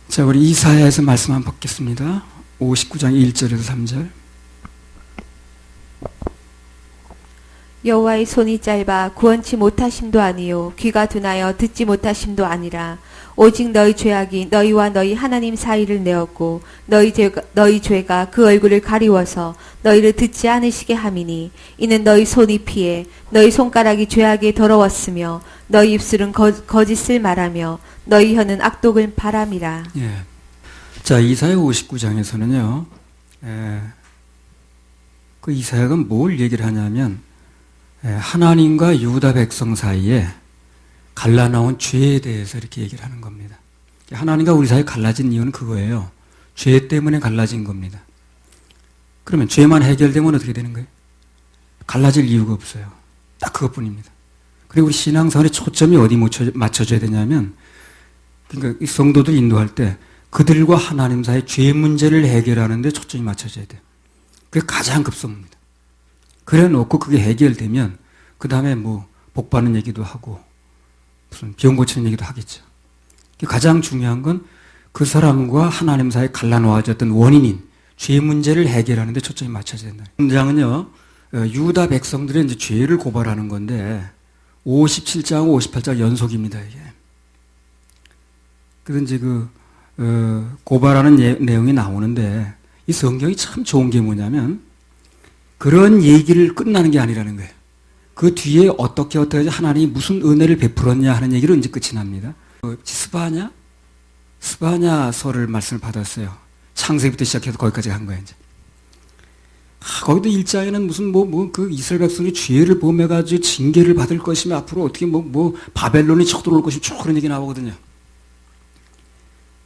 자, 우리 이사야에서 말씀 한번 받겠습니다. 59장 1절에서 3절. 여호와의 손이 짧아 구원치 못하심도 아니요 귀가 둔하여 듣지 못하심도 아니라 오직 너희 죄악이 너희와 너희 하나님 사이를 내었고 너희 죄가 그 얼굴을 가리워서 너희를 듣지 않으시게 함이니 이는 너희 손이 피해 너희 손가락이 죄악에 더러웠으며 너희 입술은 거짓을 말하며 너희 혀는 악독을 바람이라. 예. 자, 이사야 59장에서는요, 그 이사야가 뭘 얘기를 하냐면, 하나님과 유다 백성 사이에 갈라나온 죄에 대해서 이렇게 얘기를 하는 겁니다. 하나님과 우리 사이에 갈라진 이유는 그거예요. 죄 때문에 갈라진 겁니다. 그러면 죄만 해결되면 어떻게 되는 거예요? 갈라질 이유가 없어요. 딱 그것뿐입니다. 그리고 우리 신앙생활의 초점이 어디 맞춰져야 되냐면, 그러니까 이 성도들 인도할 때 그들과 하나님 사이의 죄 문제를 해결하는 데 초점이 맞춰져야 돼요. 그게 가장 급선무입니다. 그래 놓고 그게 해결되면 그 다음에 뭐 복 받는 얘기도 하고 무슨 병 고치는 얘기도 하겠죠. 가장 중요한 건 그 사람과 하나님 사이에 갈라놓아졌던 원인인 죄 문제를 해결하는 데 초점이 맞춰져야 된다. 이 문장은요, 유다 백성들의 이제 죄를 고발하는 건데 57장, 58장 연속입니다, 이게. 그래서 이제 고발하는 내용이 나오는데 이 성경이 참 좋은 게 뭐냐면 그런 얘기를 끝나는 게 아니라는 거예요. 그 뒤에 어떻게 하나님이 무슨 은혜를 베풀었냐 하는 얘기로 이제 끝이 납니다. 스바냐서를 말씀을 받았어요. 창세기부터 시작해서 거기까지 한 거예요, 이제. 거기도 1장에는 무슨 그 이스라엘 백성이 죄를 범해가지고 징계를 받을 것이며 앞으로 어떻게 바벨론이 쳐들어올 것이며 쭉 그런 얘기 나오거든요.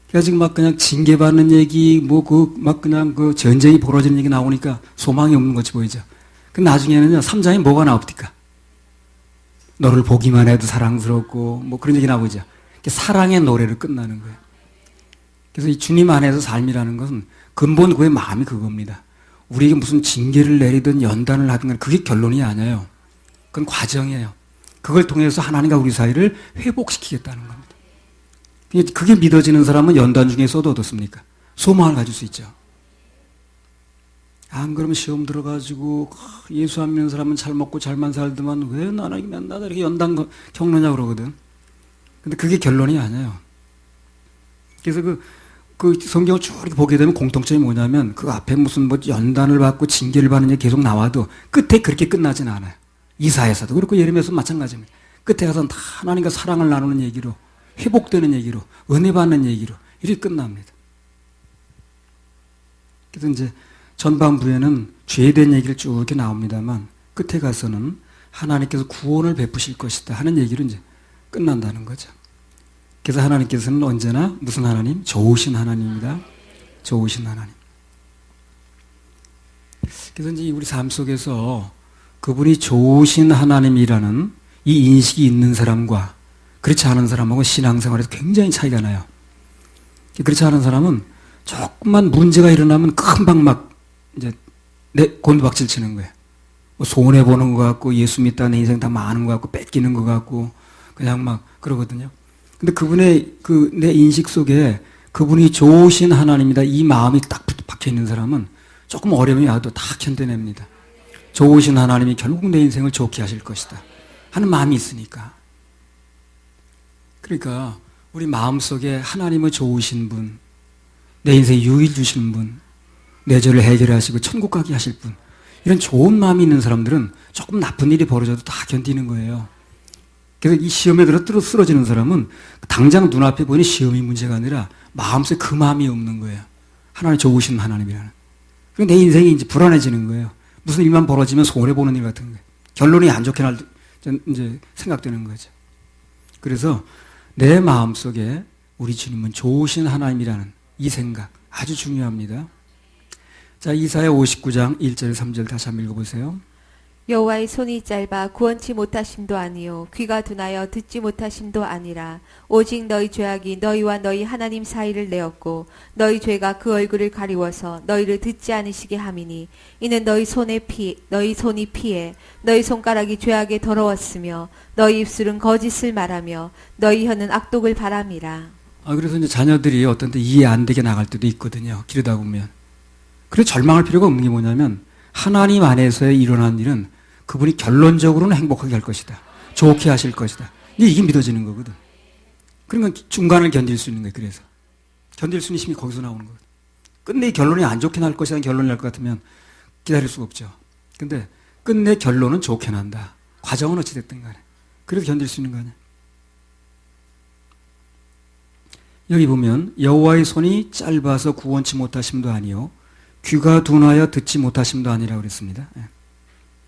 그래서 막 그냥 징계받는 얘기, 그냥 전쟁이 벌어지는 얘기 나오니까 소망이 없는 것이 보이죠. 그 나중에는요, 3장에 뭐가 나옵니까? 너를 보기만 해도 사랑스럽고, 그런 얘기 나오죠. 사랑의 노래로 끝나는 거예요. 그래서 이 주님 안에서 삶이라는 것은 근본 그의 마음이 그겁니다. 우리에게 무슨 징계를 내리든 연단을 하든 간 그게 결론이 아니에요. 그건 과정이에요. 그걸 통해서 하나님과 우리 사이를 회복시키겠다는 겁니다. 그게 믿어지는 사람은 연단 중에서도 어떻습니까? 소망을 가질 수 있죠. 안 그러면 시험 들어가지고 예수 안 믿는 사람은 잘 먹고 잘만 살더만 왜 나는 맨날 이렇게 연단 겪느냐 그러거든. 근데 그게 결론이 아니에요. 그래서 그 성경을 쭉 이렇게 보게 되면 공통점이 뭐냐면 그 앞에 무슨 연단을 받고 징계를 받는 게 계속 나와도 끝에 그렇게 끝나진 않아요. 이사야서도 그렇고 예레미야서도 마찬가지입니다. 끝에 가서는 다 하나님과 사랑을 나누는 얘기로 회복되는 얘기로 은혜 받는 얘기로 이렇게 끝납니다. 그래서 이제 전반부에는 죄에 대한 얘기를 쭉 이렇게 나옵니다만 끝에 가서는 하나님께서 구원을 베푸실 것이다 하는 얘기로 이제 끝난다는 거죠. 그래서 하나님께서는 언제나 무슨 하나님? 좋으신 하나님입니다. 좋으신 하나님. 그래서 이제 우리 삶 속에서 그분이 좋으신 하나님이라는 이 인식이 있는 사람과 그렇지 않은 사람하고 신앙생활에서 굉장히 차이가 나요. 그렇지 않은 사람은 조금만 문제가 일어나면 금방 막 이제 곤두박질 치는 거예요. 손해보는 것 같고 예수 믿다 내 인생 다 망하는 것 같고 뺏기는 것 같고 그냥 막 그러거든요. 근데 그분의 내 인식 속에 그분이 좋으신 하나님이다 이 마음이 딱 박혀 있는 사람은 조금 어려움이 와도 다 견뎌냅니다. 좋으신 하나님이 결국 내 인생을 좋게 하실 것이다 하는 마음이 있으니까. 그러니까 우리 마음속에 하나님의 좋으신 분, 내 인생에 유익 주시는 분, 내 죄를 해결하시고 천국 가게 하실 분, 이런 좋은 마음이 있는 사람들은 조금 나쁜 일이 벌어져도 다 견디는 거예요. 그래서 이 시험에 들어 쓰러지는 사람은 당장 눈앞에 보이는 시험이 문제가 아니라 마음속에 그 마음이 없는 거예요. 하나님 좋으신 하나님이라는. 그래서 내 인생이 이제 불안해지는 거예요. 무슨 일만 벌어지면 손해보는 일 같은 거예요. 결론이 안 좋게 이제 생각되는 거죠. 그래서 내 마음속에 우리 주님은 좋으신 하나님이라는 이 생각 아주 중요합니다. 자, 이사야 59장 1절 3절 다시 한번 읽어보세요. 여호와의 손이 짧아 구원치 못하심도 아니요 귀가 둔하여 듣지 못하심도 아니라 오직 너희 죄악이 너희와 너희 하나님 사이를 내었고 너희 죄가 그 얼굴을 가리워서 너희를 듣지 않으시게 함이니 이는 너희 손이 피해 너희 손가락이 죄악에 더러웠으며 너희 입술은 거짓을 말하며 너희 혀는 악독을 바람이라. 그래서 이제 자녀들이 어떤 때 이해 안 되게 나갈 때도 있거든요. 기르다 보면. 그래서 절망할 필요가 없는 게 뭐냐면 하나님 안에서 일어난 일은 그분이 결론적으로는 행복하게 할 것이다. 좋게 하실 것이다. 이게 믿어지는 거거든. 그러니까 중간을 견딜 수 있는 거예요. 그래서. 견딜 수 있는 힘이 거기서 나오는 거거든. 끝내 결론이 안 좋게 날 것이라는 결론이 날 것 같으면 기다릴 수가 없죠. 근데 끝내 결론은 좋게 난다. 과정은 어찌됐든 간에. 그래서 견딜 수 있는 거 아니야. 여기 보면 여호와의 손이 짧아서 구원치 못하심도 아니요 귀가 둔하여 듣지 못하심도 아니라고 그랬습니다.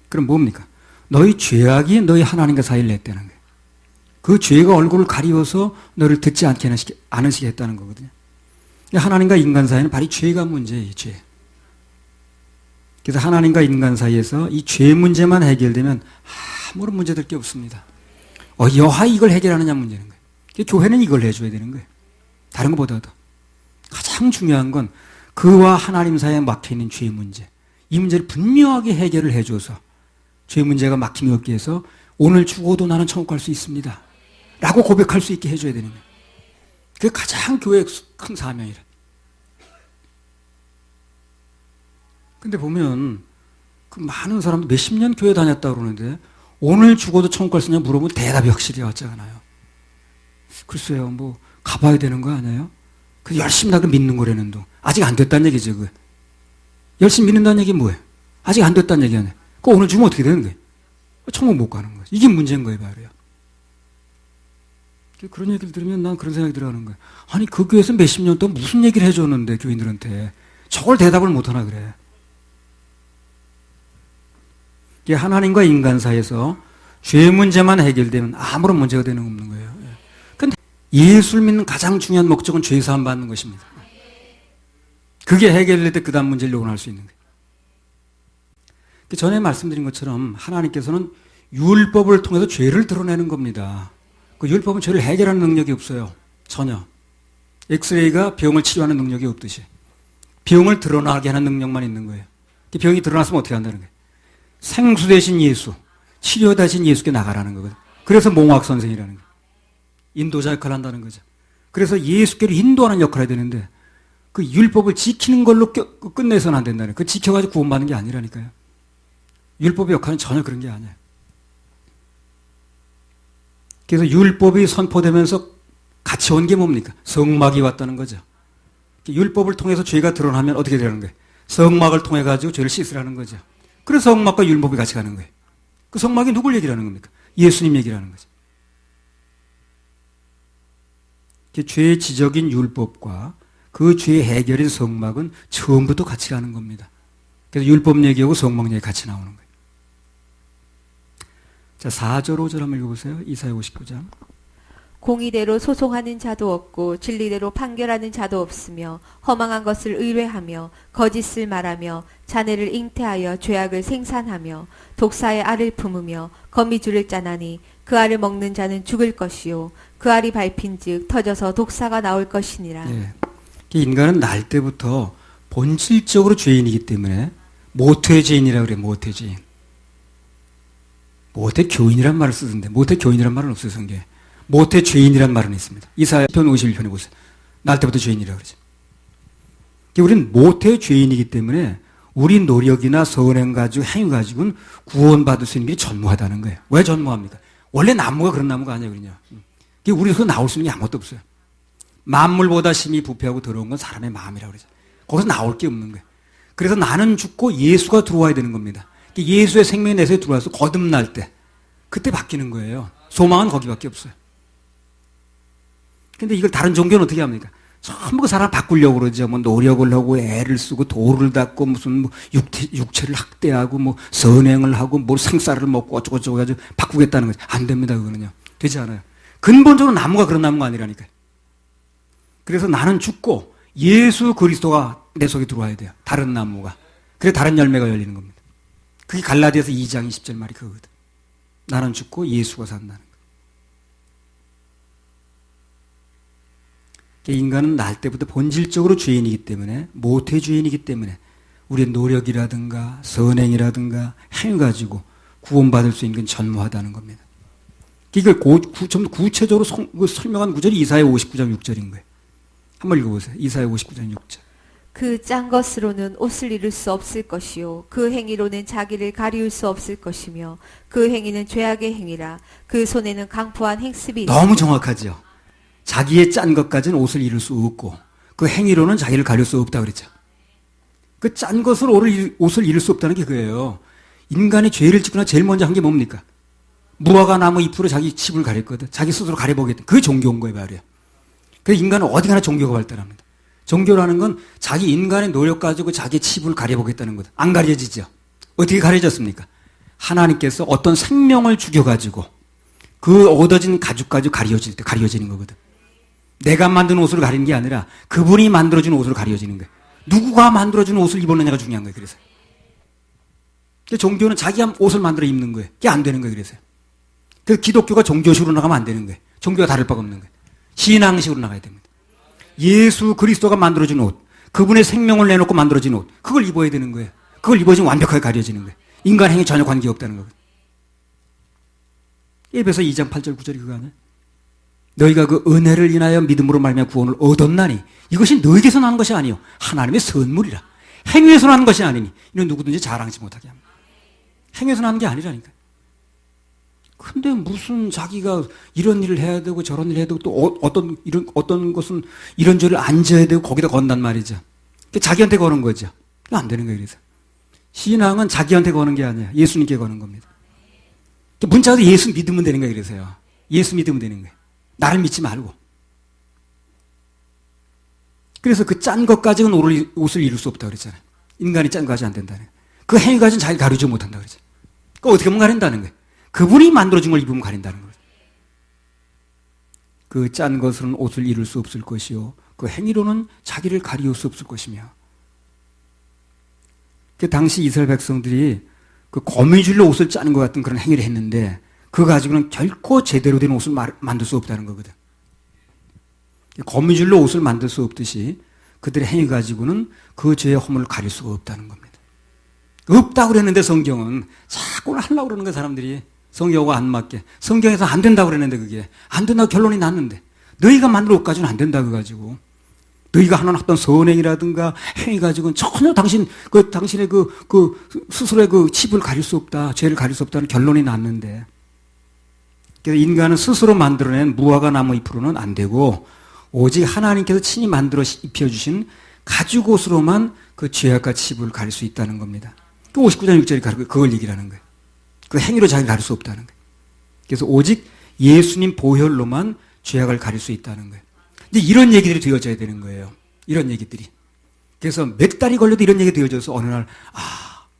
그럼 뭡니까? 너희 죄악이 너희 하나님과 사이를 냈다는 거예요. 그 죄가 얼굴을 가리워서 너를 듣지 않으시게 했다는 거거든요. 하나님과 인간 사이는 바로 죄가 문제예요. 죄. 그래서 하나님과 인간 사이에서 이 죄 문제만 해결되면 아무런 문제될 게 없습니다. 여하이 이걸 해결하느냐 문제는 거예요. 교회는 이걸 해줘야 되는 거예요. 다른 것보다도. 가장 중요한 건 그와 하나님 사이에 막혀있는 죄 문제. 이 문제를 분명하게 해결을 해줘서 죄 문제가 막힘이 없게 해서 오늘 죽어도 나는 천국 갈 수 있습니다. 라고 고백할 수 있게 해줘야 되는 거예요. 그게 가장 교회의 큰 사명이라. 근데 보면 그 많은 사람들 몇십 년 교회 다녔다고 그러는데 오늘 죽어도 천국 갈 수 있냐 물어보면 대답이 확실히 왔잖아요. 글쎄요, 뭐 가봐야 되는 거 아니에요? 그 열심히 나그 믿는 거라는데 아직 안 됐다는 얘기죠. 그 열심히 믿는다는 얘기는 뭐예요? 아직 안 됐다는 얘기 아니에요. 그 오늘 죽으면 어떻게 되는 거예요? 천국 못 가는 거예요. 이게 문제인 거예요, 바로요. 그런 얘기를 들으면 난 그런 생각이 들어가는 거예요. 아니 그 교회에서 몇십 년 동안 무슨 얘기를 해줬는데 교인들한테 저걸 대답을 못하나 그래. 이게 하나님과 인간 사이에서 죄 문제만 해결되면 아무런 문제가 되는 거 없는 거예요. 그런데 예수를 믿는 가장 중요한 목적은 죄 사함 받는 것입니다. 그게 해결될 때 그 다음 문제를 요구할 수 있는 거예요. 전에 말씀드린 것처럼 하나님께서는 율법을 통해서 죄를 드러내는 겁니다. 그 율법은 죄를 해결하는 능력이 없어요. 전혀. 엑스레이가 병을 치료하는 능력이 없듯이 병을 드러나게 하는 능력만 있는 거예요. 병이 드러났으면 어떻게 한다는 거예요? 생수 대신 예수, 치료 대신 예수께 나가라는 거거든요. 그래서 몽학 선생이라는 거예요. 인도자 역할을 한다는 거죠. 그래서 예수께로 인도하는 역할을 해야 되는데 그 율법을 지키는 걸로 끝내서는 안 된다는 거예요. 그 지켜가지고 구원받는 게 아니라니까요. 율법의 역할은 전혀 그런 게 아니에요. 그래서 율법이 선포되면서 같이 온 게 뭡니까? 성막이 왔다는 거죠. 율법을 통해서 죄가 드러나면 어떻게 되는 거예요? 성막을 통해 가지고 죄를 씻으라는 거죠. 그래서 성막과 율법이 같이 가는 거예요. 그 성막이 누굴 얘기를 하는 겁니까? 예수님 얘기를 하는 거죠. 죄의 지적인 율법과 그 죄의 해결인 성막은 처음부터 같이 가는 겁니다. 그래서 율법 얘기하고 성막 얘기 같이 나오는 거예요. 자, 4절 5절 한번 읽어보세요. 이사야 59장. 공의대로 소송하는 자도 없고 진리대로 판결하는 자도 없으며 허망한 것을 의뢰하며 거짓을 말하며 자네를 잉태하여 죄악을 생산하며 독사의 알을 품으며 거미줄을 짜나니 그 알을 먹는 자는 죽을 것이요 그 알이 밟힌즉 터져서 독사가 나올 것이니라. 네. 인간은 날 때부터 본질적으로 죄인이기 때문에 모태 죄인이라고 그래요. 모태 죄인. 모태 교인이란 말을 쓰던데 모태 교인이란 말은 없어요. 성경에. 모태 죄인이란 말은 있습니다. 이사야 편 51편에 보세요. 날 때부터 죄인이라고 그러죠. 우리는 모태 죄인이기 때문에 우리 노력이나 선행 가지고 행위 가지고는 구원받을 수 있는 게 전무하다는 거예요. 왜 전무합니까? 원래 나무가 그런 나무가 아니에요. 그냥. 우리에서 나올 수 있는 게 아무것도 없어요. 만물보다 심히 부패하고 더러운 건 사람의 마음이라고 그러죠. 거기서 나올 게 없는 거예요. 그래서 나는 죽고 예수가 들어와야 되는 겁니다. 예수의 생명이 내 속에 들어와서 거듭날 때 그때 바뀌는 거예요. 소망은 거기밖에 없어요. 근데 이걸 다른 종교는 어떻게 합니까? 전부 그 사람 바꾸려고 그러죠. 뭐 노력을 하고 애를 쓰고 도를 닦고 무슨 뭐 육체를 학대하고 뭐 선행을 하고 뭘 생쌀을 먹고 어쩌고저쩌고 해가지고 바꾸겠다는 거죠. 안 됩니다. 그거는요. 되지 않아요. 근본적으로 나무가 그런 나무가 아니라니까요. 그래서 나는 죽고 예수 그리스도가 내 속에 들어와야 돼요. 다른 나무가. 그래 다른 열매가 열리는 겁니다. 그게 갈라디아서 2장 20절 말이 그거거든. 나는 죽고 예수가 산다는 거. 인간은 날 때부터 본질적으로 죄인이기 때문에 모태 죄인이기 때문에 우리의 노력이라든가 선행이라든가 행위 가지고 구원받을 수 있는 건 전무하다는 겁니다. 이걸 좀 구체적으로 설명한 구절이 이사야 59장 6절인 거예요. 한번 읽어보세요. 이사야 59장 6절. 그 짠 것으로는 옷을 이룰 수 없을 것이요 그 행위로는 자기를 가리울 수 없을 것이며 그 행위는 죄악의 행위라 그 손에는 강포한 행습이 있다. 너무 정확하죠. 자기의 짠 것까지는 옷을 이룰 수 없고 그 행위로는 자기를 가릴 수 없다 그랬죠. 그 짠 것으로 옷을 이룰 수 없다는 게 그거예요. 인간이 죄를 짓거나 제일 먼저 한 게 뭡니까? 무화과 나무 잎으로 자기 칩을 가렸거든. 자기 스스로 가려보겠다. 그게 종교인 거예요, 말이야. 그래서 인간은 어디 가나 종교가 발달합니다. 종교라는 건 자기 인간의 노력 가지고 자기 칩을 가려보겠다는 거다. 안 가려지죠. 어떻게 가려졌습니까? 하나님께서 어떤 생명을 죽여가지고 그 얻어진 가죽 가지고 가려질 때 가려지는 거거든. 내가 만든 옷으로 가리는 게 아니라 그분이 만들어준 옷으로 가려지는 거예요. 누구가 만들어준 옷을 입었느냐가 중요한 거예요. 그래서 종교는 자기 옷을 만들어 입는 거예요. 그게 안 되는 거예요. 그래서 기독교가 종교식으로 나가면 안 되는 거예요. 종교가 다를 바가 없는 거예요. 신앙식으로 나가야 됩니다. 예수 그리스도가 만들어준 옷, 그분의 생명을 내놓고 만들어진 옷, 그걸 입어야 되는 거예요. 그걸 입어지면 완벽하게 가려지는 거예요. 인간 행위 전혀 관계없다는 거예요. 에베소 2장 8절 9절이 그거 아니에요? 너희가 그 은혜를 인하여 믿음으로 말미암아 구원을 얻었나니 이것이 너희에게서 나는 것이 아니요 하나님의 선물이라. 행위에서 나는 것이 아니니 이는 누구든지 자랑하지 못하게 합니다. 행위에서 나는 게 아니라니까요. 근데 무슨 자기가 이런 일을 해야 되고 저런 일을 해야 되고 또 어떤 것은 이런저런 앉아야 되고 거기다 건단 말이죠. 자기한테 거는 거죠. 안 되는 거예요. 그래서 신앙은 자기한테 거는 게 아니야. 예수님께 거는 겁니다. 문자도 예수 믿으면 되는 거예요. 그래서요. 예수 믿으면 되는 거예요. 나를 믿지 말고. 그래서 그 짠 것 가지고는 옷을 이룰 수 없다고 그랬잖아요. 인간이 짠 거 가지고 안 된다는 거예요. 그 행위 가지고는 자기를 가리지 못한다고 그랬죠. 그거 어떻게 하면 가린다는 거예요. 그분이 만들어준 걸 입으면 가린다는 거예요. 그 짠 것으로는 옷을 이룰 수 없을 것이요 그 행위로는 자기를 가리울 수 없을 것이며. 그 당시 이스라엘 백성들이 그 거미줄로 옷을 짜는 것 같은 그런 행위를 했는데 그거 가지고는 결코 제대로 된 옷을 만들 수 없다는 거거든. 거미줄로 옷을 만들 수 없듯이 그들의 행위 가지고는 그 죄의 허물을 가릴 수가 없다는 겁니다. 없다고 그랬는데 성경은 자꾸 하려고 그러는 거예요. 사람들이 성경과 안 맞게. 성경에서 안 된다고 그랬는데 그게 안 된다고 결론이 났는데 너희가 만든 옷 가지고는 안 된다고 가지고 너희가 하는 어떤 선행이라든가 행위 가지고는 전혀 당신의 스스로의 그 칩을 가릴 수 없다. 죄를 가릴 수 없다는 결론이 났는데 그래서 인간은 스스로 만들어낸 무화과 나무 잎으로는 안 되고 오직 하나님께서 친히 만들어 입혀주신 가죽옷으로만 그 죄악과 칩을 가릴 수 있다는 겁니다. 그 59장 6절이 그걸 얘기를 하는 거예요. 그 행위로 자기를 가릴 수 없다는 거예요. 그래서 오직 예수님 보혈로만 죄악을 가릴 수 있다는 거예요. 근데 이런 얘기들이 되어져야 되는 거예요. 이런 얘기들이. 그래서 몇 달이 걸려도 이런 얘기가 되어져서 어느 날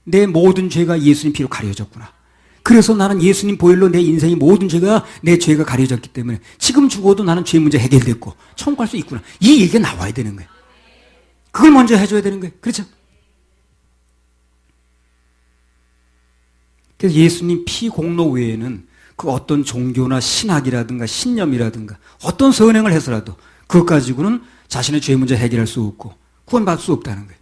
내 모든 죄가 예수님 피로 가려졌구나. 그래서 나는 예수님 보혈로 내 인생의 모든 죄가 내 죄가 가려졌기 때문에 지금 죽어도 나는 죄 문제 해결됐고 천국 갈 수 있구나. 이 얘기가 나와야 되는 거예요. 그걸 먼저 해줘야 되는 거예요. 그렇죠? 그래서 예수님 피 공로 외에는 그 어떤 종교나 신학이라든가 신념이라든가 어떤 선행을 해서라도 그것 가지고는 자신의 죄 문제 해결할 수 없고 구원받을 수 없다는 거예요.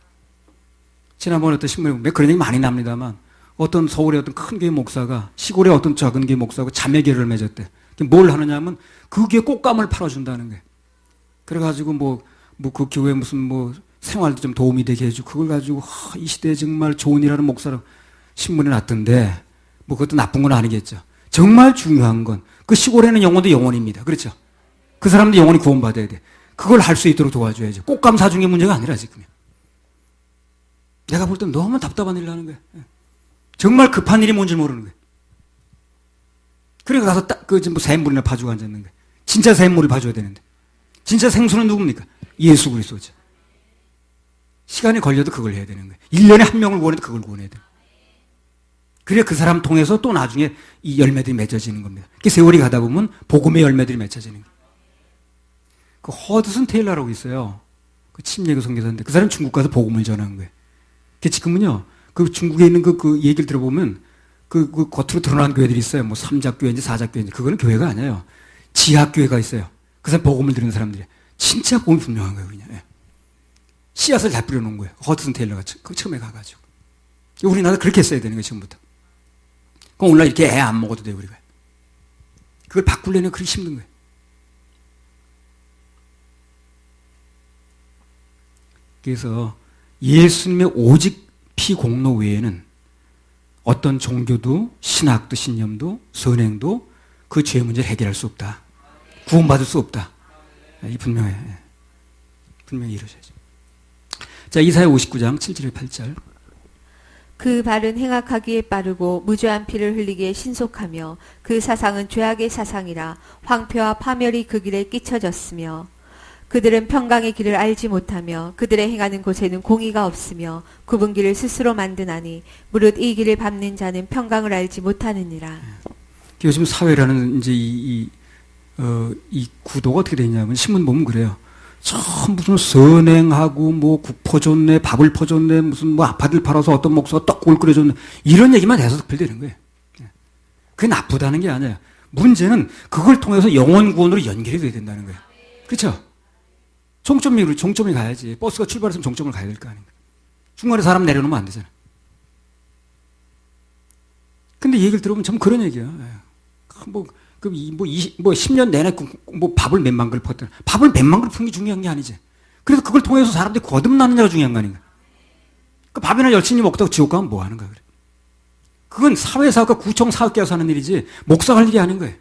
지난번에 어떤 신문에 보면 그런 얘기 많이 납니다만 어떤 서울의 어떤 큰 교회 목사가 시골의 어떤 작은 교회 목사하고 자매결을 맺었대. 뭘 하느냐면 그 교회 꽃감을 팔아준다는 거예요. 그래가지고 그 교회 무슨 생활도 좀 도움이 되게 해주고 그걸 가지고 이 시대에 정말 좋은 일하는 목사라고 신문에 났던데 그것도 나쁜 건 아니겠죠. 정말 중요한 건 그 시골에는 영혼도 영혼입니다. 그렇죠? 그 사람도 영혼이 구원받아야 돼. 그걸 할 수 있도록 도와줘야죠. 꽃감 사준 게 문제가 아니라 지금. 내가 볼 땐 너무 답답한 일을 하는 거예요. 정말 급한 일이 뭔지 모르는 거예요. 그래 가서 샘물이나 봐주고 앉았는 거예요. 진짜 샘물을 봐줘야 되는데. 진짜 생수는 누굽니까? 예수 그리스도죠. 시간이 걸려도 그걸 해야 되는 거예요. 1년에 한 명을 구원해도 그걸 구원해야 돼요. 그래 그 사람 통해서 또 나중에 이 열매들이 맺어지는 겁니다. 세월이 가다 보면 복음의 열매들이 맺어지는 거예요. 그 허드슨 테일러라고 있어요. 그 침례교 선교사인데 그 사람 중국 가서 복음을 전한 거예요. 그 지금은요 그 중국에 있는 그 얘기를 들어보면 그 겉으로 드러난 교회들이 있어요. 삼작교회인지 사작교회인지 그거는 교회가 아니에요. 지하교회가 있어요. 그 사람 복음을 들은 사람들이 진짜 복음이 분명한 거예요. 그냥 씨앗을 잘 뿌려놓은 거예요. 허드슨 테일러가 처음에 가가지고 우리나라 그렇게 했어야 되는 거예요. 지금부터. 그럼 오늘날 이렇게 애 안 먹어도 돼요. 우리가 그걸 바꾸려면 그렇게 힘든 거예요. 그래서 예수님의 오직 피 공로 외에는 어떤 종교도 신학도 신념도 선행도 그 죄 문제를 해결할 수 없다. 구원받을 수 없다. 이 분명해. 분명히 이루어져야죠. 자, 이사야 59장 7절 8절. 그 발은 행악하기에 빠르고 무죄한 피를 흘리기에 신속하며 그 사상은 죄악의 사상이라 황폐와 파멸이 그 길에 끼쳐졌으며 그들은 평강의 길을 알지 못하며 그들의 행하는 곳에는 공의가 없으며 굽은 길을 스스로 만드나니 무릇 이 길을 밟는 자는 평강을 알지 못하느니라. 요즘 사회라는 이제 이 구도가 어떻게 되냐면 신문 보면 그래요. 참 무슨 선행하고 뭐 국 퍼줬네, 밥을 퍼줬네, 무슨 뭐 아파트를 팔아서 어떤 목사가 떡국을 끓여줬네, 이런 얘기만 해서 득필되는 거예요. 그게 나쁘다는 게 아니에요. 문제는 그걸 통해서 영원 구원으로 연결이 돼야 된다는 거예요. 그렇죠? 종점이 가야지. 버스가 출발했으면 종점을 가야 될 거 아닌가. 중간에 사람 내려놓으면 안 되잖아. 근데 얘기를 들어보면 참 그런 얘기야. 뭐 10년 내내 뭐 밥을 몇만 그릇 퍼뜨려. 밥을 몇만 그릇 푸는 게 중요한 게 아니지. 그래서 그걸 통해서 사람들이 거듭나느냐가 중요한 거 아닌가. 그 밥이나 열심히 먹다가 지옥 가면 뭐 하는 거야, 그래. 그건 사회사가 구청 사회과에서 하는 일이지, 목사가 할 일이 아닌 거예요.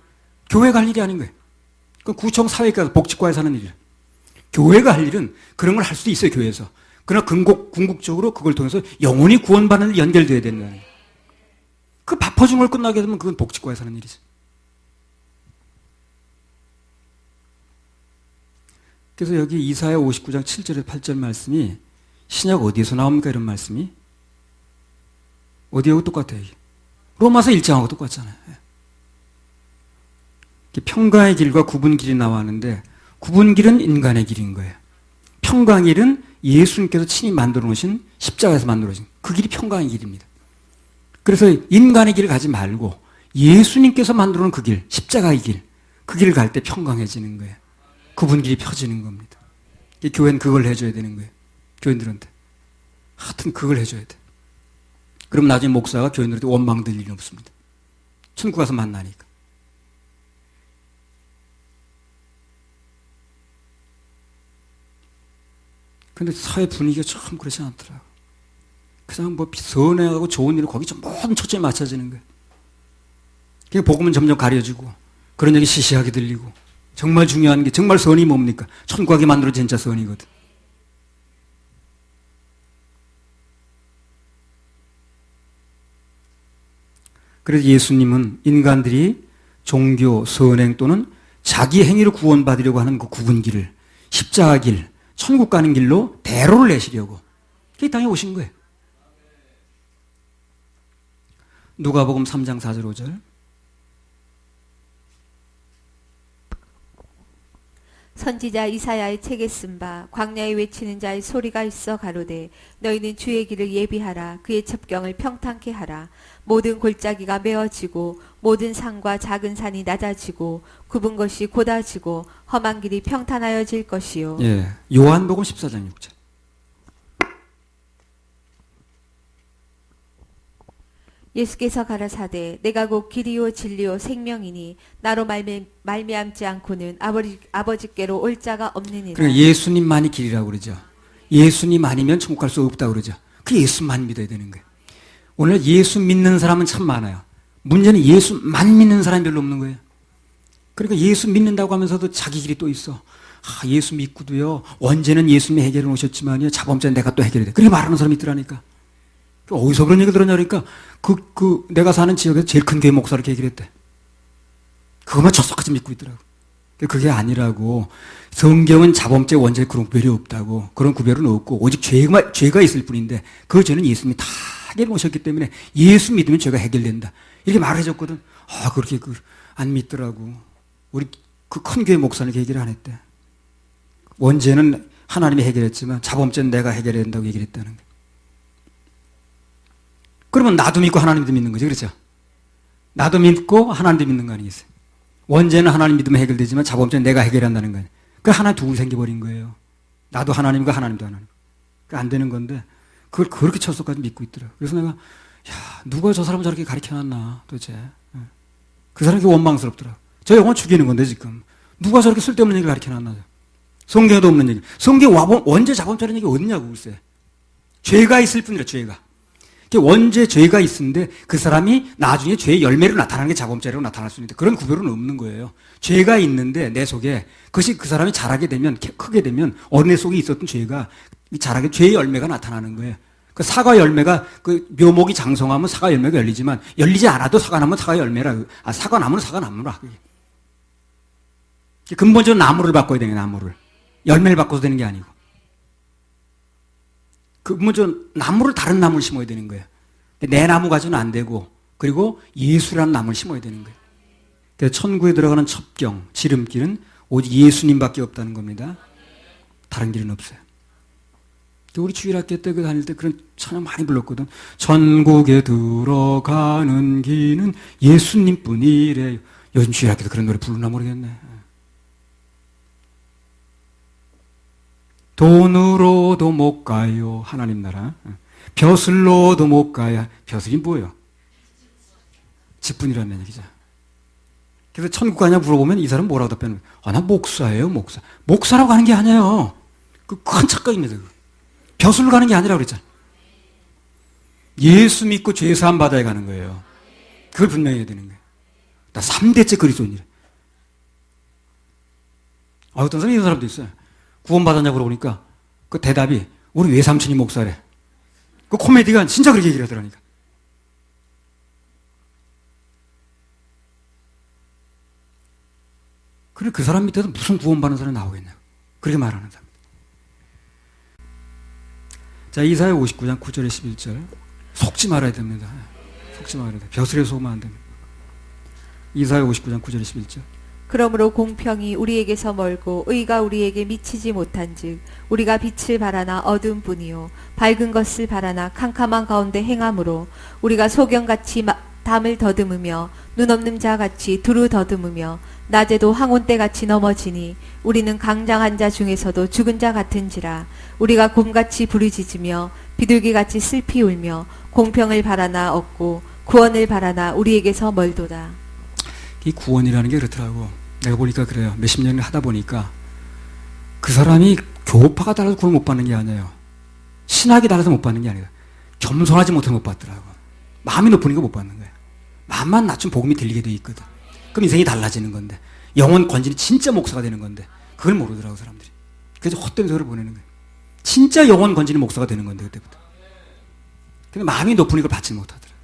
교회가 할 일이 아닌 거예요. 그 구청 사회과, 복지과에서 하는 일이에요. 교회가 할 일은 그런 걸 할 수도 있어요, 교회에서. 그러나 궁극적으로 그걸 통해서 영원히 구원받는 일 연결돼야 된다는 거예요. 그 밥 퍼준 걸 끝나게 되면 그건 복지과에서 하는 일이죠. 그래서 여기 이사야 59장 7절에 8절 말씀이 신약 어디에서 나옵니까? 이런 말씀이 어디하고 똑같아요? 로마서 1장하고 똑같잖아요. 평강의 길과 굽은 길이 나왔는데 굽은 길은 인간의 길인 거예요. 평강의 길은 예수님께서 친히 만들어 놓으신 십자가에서 만들어 놓으신 그 길이 평강의 길입니다. 그래서 인간의 길을 가지 말고 예수님께서 만들어 놓은 그 길, 십자가의 길, 그 길을 갈 때 평강해지는 거예요. 굽은 길이 펴지는 겁니다. 교회는 그걸 해줘야 되는 거예요. 교인들한테. 하여튼 그걸 해줘야 돼. 그럼 나중에 목사가 교인들한테 원망 들 일이 없습니다. 천국 가서 만나니까. 근데 사회 분위기가 참 그렇지 않더라고. 그냥 뭐 선행하고 좋은 일을 거기 좀 모든 초점이 맞춰지는 거예요. 그냥 복음은 점점 가려지고 그런 얘기 시시하게 들리고 정말 중요한 게 정말 선이 뭡니까? 천국하게 만들어 진짜 선이거든. 그래서 예수님은 인간들이 종교, 선행 또는 자기 행위로 구원받으려고 하는 그 굽은 길을 십자가 길, 천국 가는 길로 대로를 내시려고 이 땅에 오신 거예요. 누가복음 3장 4절 5절. 선지자 이사야의 책에 쓴 바 광야에 외치는 자의 소리가 있어 가로되 너희는 주의 길을 예비하라. 그의 첩경을 평탄케 하라. 모든 골짜기가 메어지고 모든 산과 작은 산이 낮아지고 굽은 것이 곧아지고 험한 길이 평탄하여질 것이요. 예, 요한복음 14장 6절. 예수께서 가라사대 내가 곧 길이요 진리요 생명이니 나로 말미암지 않고는 아버지께로 올 자가 없느니라. 그러니까 예수님만이 길이라고 그러죠. 예수님 아니면 천국 갈 수 없다고 그러죠. 그 예수만 믿어야 되는 거예요. 오늘 예수 믿는 사람은 참 많아요. 문제는 예수만 믿는 사람이 별로 없는 거예요. 그러니까 예수 믿는다고 하면서도 자기 길이 또 있어. 예수 믿고도요, 언제는 예수님이 해결해 놓으셨지만요, 자범죄는 내가 또 해결해야 돼. 그렇게 말하는 사람이 있더라니까. 어디서 그런 얘기 들었냐 그러니까 내가 사는 지역에서 제일 큰 교회 목사를 이렇게 얘기를 했대. 그것만 젖속까지 믿고 있더라고. 그게 아니라고. 성경은 자범죄 원죄 그런 구별이 없다고. 그런 구별은 없고 오직 죄가 있을 뿐인데 그 죄는 예수님이 다 해결해 놓으셨기 때문에 예수 믿으면 죄가 해결된다. 이렇게 말을 해줬거든. 그렇게 안 믿더라고. 우리 그 큰 교회 목사는 얘기를 안 했대. 원죄는 하나님이 해결했지만 자범죄는 내가 해결해야 된다고 얘기를 했다는 거야. 그러면 나도 믿고 하나님도 믿는 거죠. 그렇죠? 나도 믿고 하나님도 믿는 거 아니겠어요? 원죄는 하나님 믿으면 해결되지만 자범죄는 내가 해결한다는 거예요. 그 하나 둘 생겨버린 거예요. 나도 하나님과 하나님도 하나님. 안 되는 건데 그걸 그렇게 철석까지 믿고 있더라고요. 그래서 내가 누가 저 사람을 저렇게 가르쳐놨나 도대체. 그 사람이 원망스럽더라고요. 저 영혼 죽이는 건데 지금. 누가 저렇게 쓸데없는 얘기를 가르쳐놨나. 성경에도 없는 얘기. 성경 원죄 자범죄라는 얘기 어딨냐고 글쎄. 죄가 있을 뿐이라 죄가. 원죄 죄가 있는데 그 사람이 나중에 죄의 열매로 나타나는 게 자범죄라고 나타날 수 있는데 그런 구별은 없는 거예요. 죄가 있는데 내 속에 그것이 그 사람이 자라게 되면 크게 되면 어린애 속에 있었던 죄가 자라게 죄의 열매가 나타나는 거예요. 그 사과 열매가 그 묘목이 장성하면 사과 열매가 열리지만 열리지 않아도 사과나무는 사과 열매라. 사과나무는 사과나무라. 근본적으로 나무를 바꿔야 되는 거예요. 나무를. 열매를 바꿔서 되는 게 아니고. 먼저 나무를 다른 나무를 심어야 되는 거예요. 내 나무 가지고는 안 되고 그리고 예수라는 나무를 심어야 되는 거예요. 그래서 천국에 들어가는 첩경, 지름길은 오직 예수님밖에 없다는 겁니다. 다른 길은 없어요. 우리 주일학교 때 다닐 때 그런 찬양 많이 불렀거든. 천국에 들어가는 길은 예수님뿐이래요. 요즘 주일학교도 그런 노래 부르나 모르겠네. 돈으로도 못 가요. 하나님 나라. 벼슬로도 못 가야. 벼슬이 뭐예요? 직분이라는 얘기죠. 그래서 천국 가냐 물어보면 이 사람 뭐라고 답변을 나 목사예요, 목사. 목사라고 가는 게 아니에요. 그 큰 착각입니다. 벼슬로 가는 게 아니라고 그랬잖아요. 예수 믿고 죄 사함 받아야 가는 거예요. 그걸 분명히 해야 되는 거예요. 나 3대째 그리스도인이래. 어떤 사람이 이런 사람도 있어요. 구원받았냐고 물어보니까 그 대답이 우리 외삼촌이 목사래. 그 코미디가 진짜 그렇게 얘기를 하더라니까. 그래 그 사람 밑에서 무슨 구원받는 사람이 나오겠냐고. 그렇게 말하는 사람. 자, 이사야 59장 9절에 11절. 속지 말아야 됩니다. 속지 말아야 돼. 벼슬에 속으면 안 됩니다. 이사야 59장 9절에 11절. 그러므로 공평이 우리에게서 멀고 의가 우리에게 미치지 못한즉 우리가 빛을 바라나 어두운 뿐이요 밝은 것을 바라나 캄캄한 가운데 행함으로 우리가 소경같이 담을 더듬으며 눈 없는 자같이 두루 더듬으며 낮에도 황혼때같이 넘어지니 우리는 강장한 자 중에서도 죽은 자 같은지라 우리가 곰같이 부르짖으며 비둘기같이 슬피 울며 공평을 바라나 없고 구원을 바라나 우리에게서 멀도다. 이 구원이라는 게 그렇더라고. 내가 보니까 그래요. 몇십 년을 하다 보니까 그 사람이 교파가 달라서 구원을 못 받는 게 아니에요. 신학이 달라서 못 받는 게 아니라 겸손하지 못해서 못 받더라고. 마음이 높으니까 못 받는 거예요. 마음만 낮추면 복음이 들리게 돼 있거든. 그럼 인생이 달라지는 건데 영혼 건진이 진짜 목사가 되는 건데 그걸 모르더라고 사람들이. 그래서 헛된 소리를 보내는 거예요. 진짜 영혼 건진이 목사가 되는 건데 그때부터. 근데 마음이 높으니까 받지 못하더라고.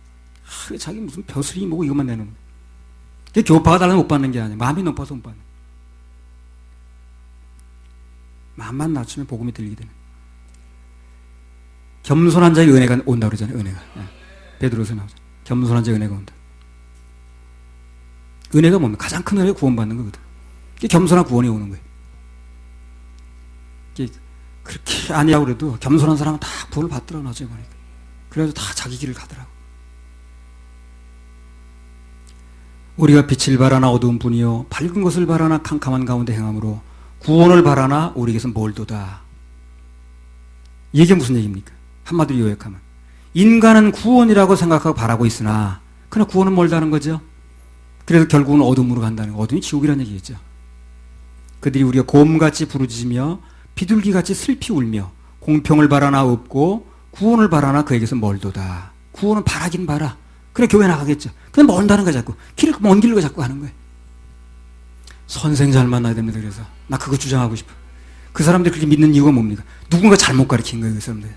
자기 무슨 벼슬이 뭐고 이것만 내는 거예요. 교파가 달라서 못 받는 게 아니에요. 마음이 높아서 못 받는 거예요. 마음만 낮추면 복음이 들리게 되는 거예요. 겸손한 자의 은혜가 온다고 그러잖아요. 은혜가. 베드로서 나오잖아요. 겸손한 자의 은혜가 온다. 은혜가 뭡니까? 가장 큰 은혜가 구원받는 거거든. 이게 겸손한 구원이 오는 거예요. 이게 그렇게 아니라고 그래도 겸손한 사람은 다 구원을 받더라고 나중에 보니까. 그래서 다 자기 길을 가더라고. 우리가 빛을 바라나 어두운 뿐이요 밝은 것을 바라나 캄캄한 가운데 행함으로 구원을 바라나 우리에게서 멀도다. 이게 무슨 얘기입니까? 한마디로 요약하면 인간은 구원이라고 생각하고 바라고 있으나 그러나 구원은 멀다는 거죠. 그래서 결국은 어둠으로 간다는 거. 어둠이 지옥이라는 얘기겠죠. 그들이 우리가 곰같이 부르짖으며 비둘기같이 슬피 울며 공평을 바라나 없고 구원을 바라나 그에게서 멀도다. 구원은 바라긴 바라. 그래 교회 나가겠죠. 근데 먼다는 거야 자꾸. 먼 길로 자꾸 가는 거예요. 선생 잘 만나야 됩니다. 그래서 나 그거 주장하고 싶어. 그 사람들이 그렇게 믿는 이유가 뭡니까? 누군가 잘못 가르친 거예요. 그 사람들.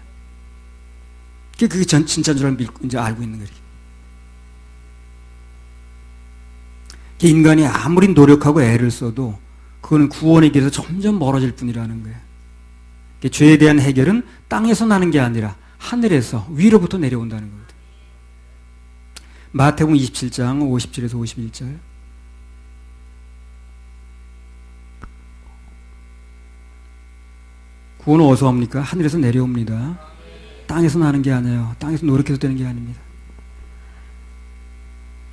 그게 진짜인 줄 이제 알고 있는 거예요. 인간이 아무리 노력하고 애를 써도 그거는 구원의 길에서 점점 멀어질 뿐이라는 거예요. 죄에 대한 해결은 땅에서 나는 게 아니라 하늘에서 위로부터 내려온다는 겁니다. 마태복음 27장 57에서 51절. 구원은 어디서 옵니까? 하늘에서 내려옵니다. 땅에서 나는 게 아니에요. 땅에서 노력해서 되는 게 아닙니다.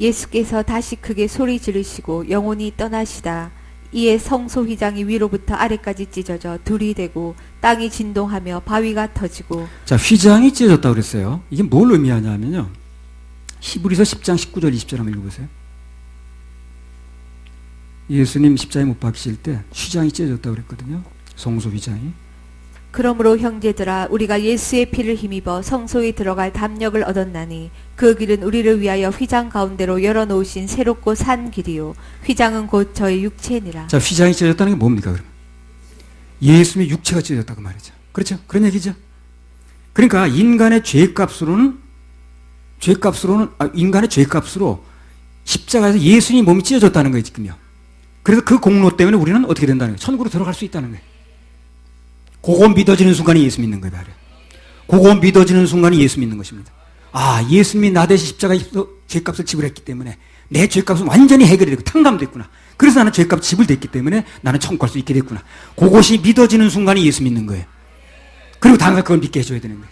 예수께서 다시 크게 소리 지르시고 영혼이 떠나시다. 이에 성소 휘장이 위로부터 아래까지 찢어져 둘이 되고 땅이 진동하며 바위가 터지고. 자, 휘장이 찢어졌다고 그랬어요. 이게 뭘 의미하냐면요. 히브리서 10장 19절 20절 한번 읽어보세요. 예수님 십자가에 못 박히실 때 휘장이 찢어졌다고 그랬거든요. 성소 휘장이. 그러므로 형제들아 우리가 예수의 피를 힘입어 성소에 들어갈 담력을 얻었나니 그 길은 우리를 위하여 휘장 가운데로 열어놓으신 새롭고 산 길이요 휘장은 곧 저의 육체니라. 자, 휘장이 찢어졌다는 게 뭡니까 그럼? 예수님의 육체가 찢어졌다고 말이죠. 그렇죠? 그런 얘기죠. 그러니까 인간의 죄값으로 십자가에서 예수님이 몸이 찢어졌다는 거예요 지금요. 그래서 그 공로 때문에 우리는 어떻게 된다는 거예요? 천국으로 들어갈 수 있다는 거예요. 그거 믿어지는 순간에 예수 믿는 거예요. 바로. 그거 믿어지는 순간에 예수 믿는 것입니다. 아, 예수님이 나 대신 십자가에서 죄값을 지불했기 때문에 내 죄값은 완전히 해결이 되고 탕감됐구나. 그래서 나는 죄값 지불됐기 때문에 나는 천국 갈 수 있게 됐구나. 그것이 믿어지는 순간에 예수 믿는 거예요. 그리고 당장 그걸 믿게 해줘야 되는 거예요.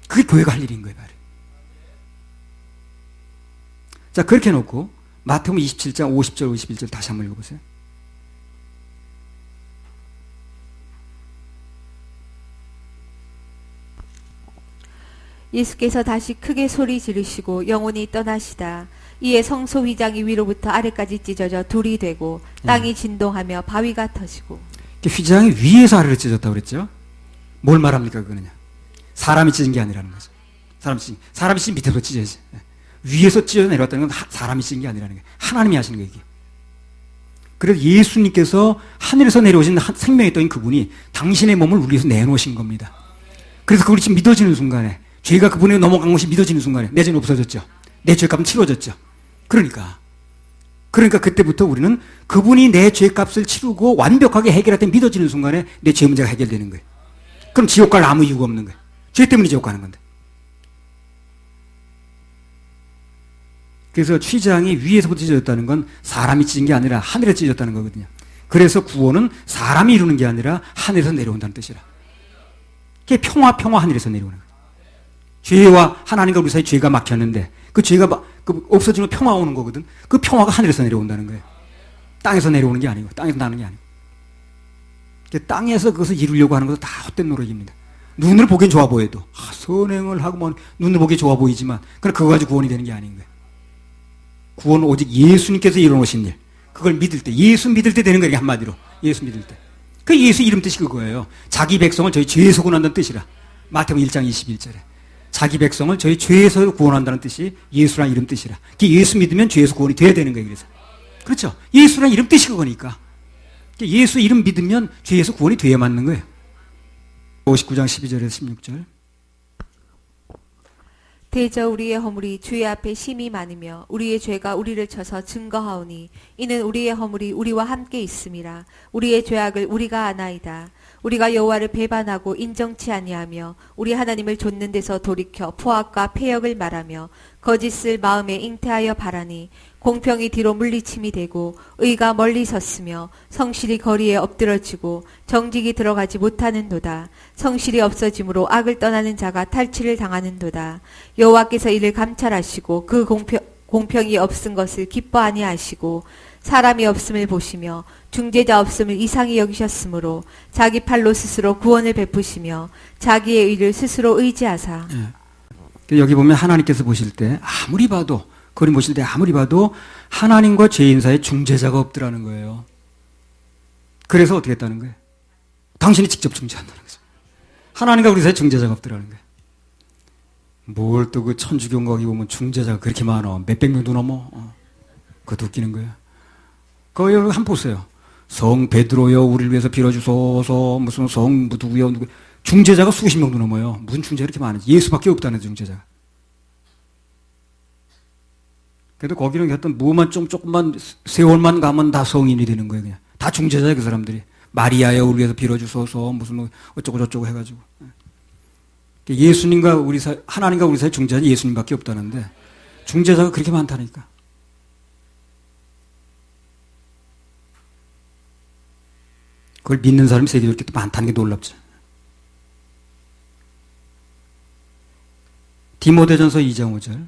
그게 교회가 할 일인 거예요. 바로. 자, 그렇게 놓고 마태복음 27장 50절 51절 다시 한번 읽어보세요. 예수께서 다시 크게 소리 지르시고 영혼이 떠나시다. 이에 성소 휘장이 위로부터 아래까지 찢어져 둘이 되고 땅이 진동하며 바위가 터지고. 휘장이 위에서 아래로 찢어졌다고 그랬죠. 뭘 말합니까 그거는요. 사람이 찢은 게 아니라는 거죠. 사람이 찢은 밑에서 찢어야지. 위에서 찢어 내려왔다는 건 사람이 찢은 게 아니라는 거예요. 하나님이 하시는 거예요 이게. 그래서 예수님께서 하늘에서 내려오신 생명이 있던 그분이 당신의 몸을 우리 위해서 내놓으신 겁니다. 그래서 그걸 지금 믿어지는 순간에 죄가 그분에 넘어간 것이 믿어지는 순간에 내 죄는 없어졌죠. 내 죄값은 치러졌죠. 그러니까 그때부터 우리는 그분이 내 죄값을 치르고 완벽하게 해결할 때 믿어지는 순간에 내 죄 문제가 해결되는 거예요. 그럼 지옥 갈 아무 이유가 없는 거예요. 죄 때문에 지옥 가는 건데. 그래서 휘장이 위에서부터 찢어졌다는 건 사람이 찢은 게 아니라 하늘에서 찢어졌다는 거거든요. 그래서 구원은 사람이 이루는 게 아니라 하늘에서 내려온다는 뜻이라. 그게 평화 하늘에서 내려오는 거예요. 죄와 하나님과 우리 사이 죄가 막혔는데 그 죄가 없어지면 평화 오는 거거든. 그 평화가 하늘에서 내려온다는 거예요. 땅에서 내려오는 게 아니고 땅에서 나는 게 아니고. 땅에서 그것을 이루려고 하는 것은 다 헛된 노력입니다. 눈을 보기엔 좋아 보여도 선행을 하고 뭐 눈을 보기에 좋아 보이지만 그럼 그거 가지고 구원이 되는 게 아닌 거예요. 구원은 오직 예수님께서 이뤄놓으신 일. 그걸 믿을 때 예수 믿을 때 되는 거예요. 한마디로 예수 믿을 때. 그 예수 이름 뜻이 그거예요. 자기 백성을 저희 죄에서 구원한다는 뜻이라. 마태복음 1장 21절에 자기 백성을 저희 죄에서 구원한다는 뜻이 예수라는 이름 뜻이라. 예수 믿으면 죄에서 구원이 돼야 되는 거예요. 그래서 그렇죠. 예수라는 이름 뜻이 그거니까. 예수 이름 믿으면 죄에서 구원이 돼야 맞는 거예요. 59장 12절에서 16절. 대저 우리의 허물이 주의 앞에 심히 많으며 우리의 죄가 우리를 쳐서 증거하오니 이는 우리의 허물이 우리와 함께 있음이라. 우리의 죄악을 우리가 아나이다. 우리가 여호와를 배반하고 인정치 아니하며 우리 하나님을 좇는 데서 돌이켜 포악과 패역을 말하며 거짓을 마음에 잉태하여 바라니 공평이 뒤로 물리침이 되고 의가 멀리 섰으며 성실이 거리에 엎드러지고 정직이 들어가지 못하는도다. 성실이 없어짐으로 악을 떠나는 자가 탈취를 당하는도다. 여호와께서 이를 감찰하시고 그 공평이 없은 것을 기뻐 아니하시고 사람이 없음을 보시며 중재자 없음을 이상히 여기셨으므로 자기 팔로 스스로 구원을 베푸시며 자기의 의를 스스로 의지하사. 여기 보면 하나님께서 보실 때 아무리 봐도 그림 보실 때 아무리 봐도 하나님과 죄인 사이에 중재자가 없더라는 거예요. 그래서 어떻게 했다는 거예요? 당신이 직접 중재한다는 거죠. 하나님과 우리 사이에 중재자가 없더라는 거예요. 뭘 또 그 천주교 거기 보면 중재자가 그렇게 많아. 몇백 명도 넘어. 그것도 웃기는 거예요. 그거 한번 보세요. 성 베드로여 우리를 위해서 빌어주소서. 무슨 성 누구요 누구. 중재자가 수십 명도 넘어요. 무슨 중재가 이렇게 많은지. 예수밖에 없다는 중재자가. 그래도 거기는 어떤 뭐만 조금만 세월만 가면 다 성인이 되는 거예요. 그냥 다 중재자예요. 그 사람들이. 마리아여 우리 위해서 빌어주소서. 무슨 어쩌고 저쩌고 해가지고. 예수님과 우리 사이, 하나님과 우리 사이 중재자는 예수님밖에 없다는데 중재자가 그렇게 많다니까. 그걸 믿는 사람이 세계에 이렇게 많다는 게 놀랍죠. 디모데전서 2장 5절.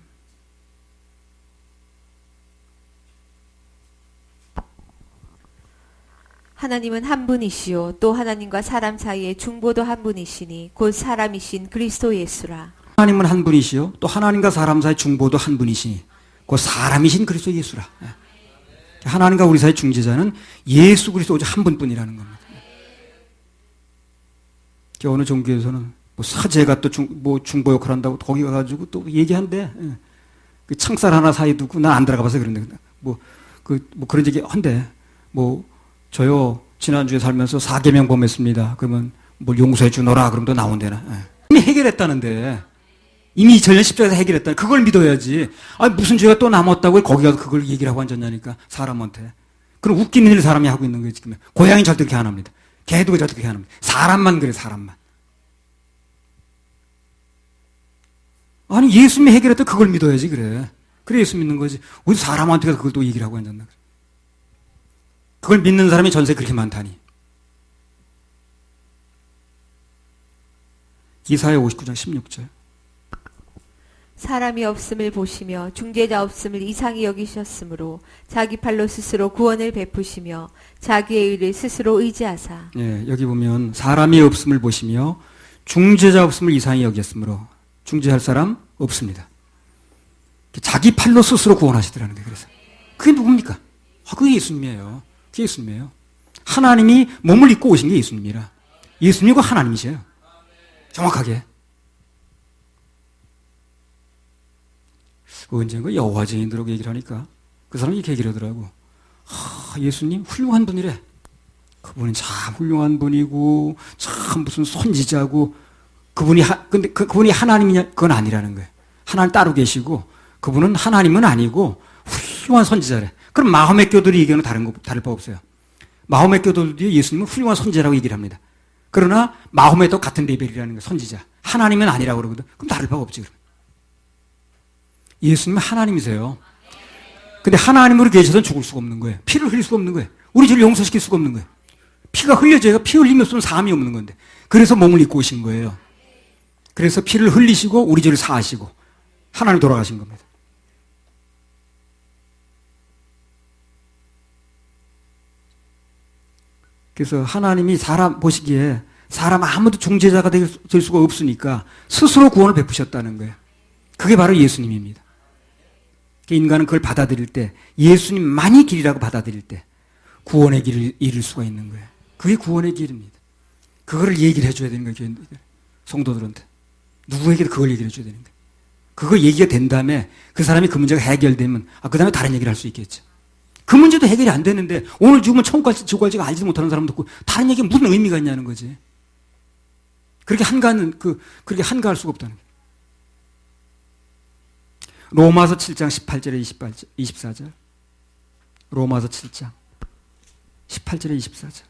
하나님은 한 분이시요 또 하나님과 사람 사이에 중보도 한 분이시니 곧 사람이신 그리스도 예수라. 하나님은 한 분이시요 또 하나님과 사람 사이 중보도 한 분이시니 곧 사람이신 그리스도 예수라. 하나님과 우리 사이 중재자는 예수 그리스도 오직 한 분뿐이라는 겁니다. 어느 종교에서는 뭐 사제가 또 뭐 중보 역할 한다고 거기 가가지고 또 얘기한대. 예. 그 창살 하나 사이 두고 난 안 들어가봐서 그런데 뭐 그런 얘기 한대. 뭐 저요 지난주에 살면서 4계명 범했습니다. 그러면 뭘 용서해 주노라 그러면 또 나온대나. 예. 이미 해결했다는데. 이미 2000년 십자가에서 해결했다. 그걸 믿어야지. 아니 무슨 죄가 또 남았다고 거기 가서 그걸 얘기를 하고 앉았냐니까 사람한테. 그럼 웃기는 일 사람이 하고 있는 거지 지금. 고양이 절대 그렇게 안 합니다. 개도 절대 그렇게 안 합니다. 사람만 그래 사람만. 아니 예수님이 해결했다 그걸 믿어야지 그래. 그래 예수 믿는 거지. 어디 사람한테 가서 그걸 또 얘기를 하고 앉았나 그래. 그걸 믿는 사람이 전세에 그렇게 많다니. 이사야 59장 16절. 사람이 없음을 보시며 중재자 없음을 이상히 여기셨으므로 자기 팔로 스스로 구원을 베푸시며 자기의 의를 스스로 의지하사. 예, 여기 보면 사람이 없음을 보시며 중재자 없음을 이상히 여겼으므로 중재할 사람 없습니다. 자기 팔로 스스로 구원하시더라는 거예요. 그래서 그게 누굽니까? 그게 예수님이에요. 그게 예수님이에요. 하나님이 몸을 입고 오신 게 예수님이라. 예수님이고 하나님이세요. 정확하게. 언젠가 여호와 증인들하고 얘기를 하니까 그 사람이 이렇게 얘기를 하더라고. 예수님 훌륭한 분이래. 그분은 참 훌륭한 분이고 참 무슨 선지자고 근데 그분이 하나님이냐? 그건 아니라는 거예요. 하나님 따로 계시고 그분은 하나님은 아니고 훌륭한 선지자래. 그럼 마호메 교들이 얘기하는 다를 바 없어요. 마호메 교들도 예수님은 훌륭한 선지자라고 얘기를 합니다. 그러나 마호메도 같은 레벨이라는 거예요. 선지자. 하나님은 아니라고 그러거든. 그럼 다를 바가 없지. 그러면. 예수님은 하나님이세요. 근데 하나님으로 계셔서는 죽을 수가 없는 거예요. 피를 흘릴 수가 없는 거예요. 우리 죄를 용서시킬 수가 없는 거예요. 피가 흘려져야 피 흘리면 없으면 사함이 없는 건데. 그래서 몸을 입고 오신 거예요. 그래서 피를 흘리시고 우리 죄를 사하시고 하나님 돌아가신 겁니다. 그래서 하나님이 사람 보시기에 사람 아무도 중재자가 될 수가 없으니까 스스로 구원을 베푸셨다는 거예요. 그게 바로 예수님입니다. 인간은 그걸 받아들일 때 예수님만이 길이라고 받아들일 때 구원의 길을 잃을 수가 있는 거예요. 그게 구원의 길입니다. 그거를 얘기를 해줘야 되는 거예요. 성도들한테. 누구에게도 그걸 얘기를 해줘야 되는 거예요. 그거 얘기가 된 다음에 그 사람이 그 문제가 해결되면 그 다음에 다른 얘기를 할 수 있겠죠. 그 문제도 해결이 안 되는데 오늘 죽으면 천국 갈지 지옥 갈지가 알지 못하는 사람도 있고 다른 얘기가 무슨 의미가 있냐는 거지. 그렇게 그렇게 한가할 수가 없다는 거예요. 로마서 7장 18절에 24절. 로마서 7장 18절에 24절.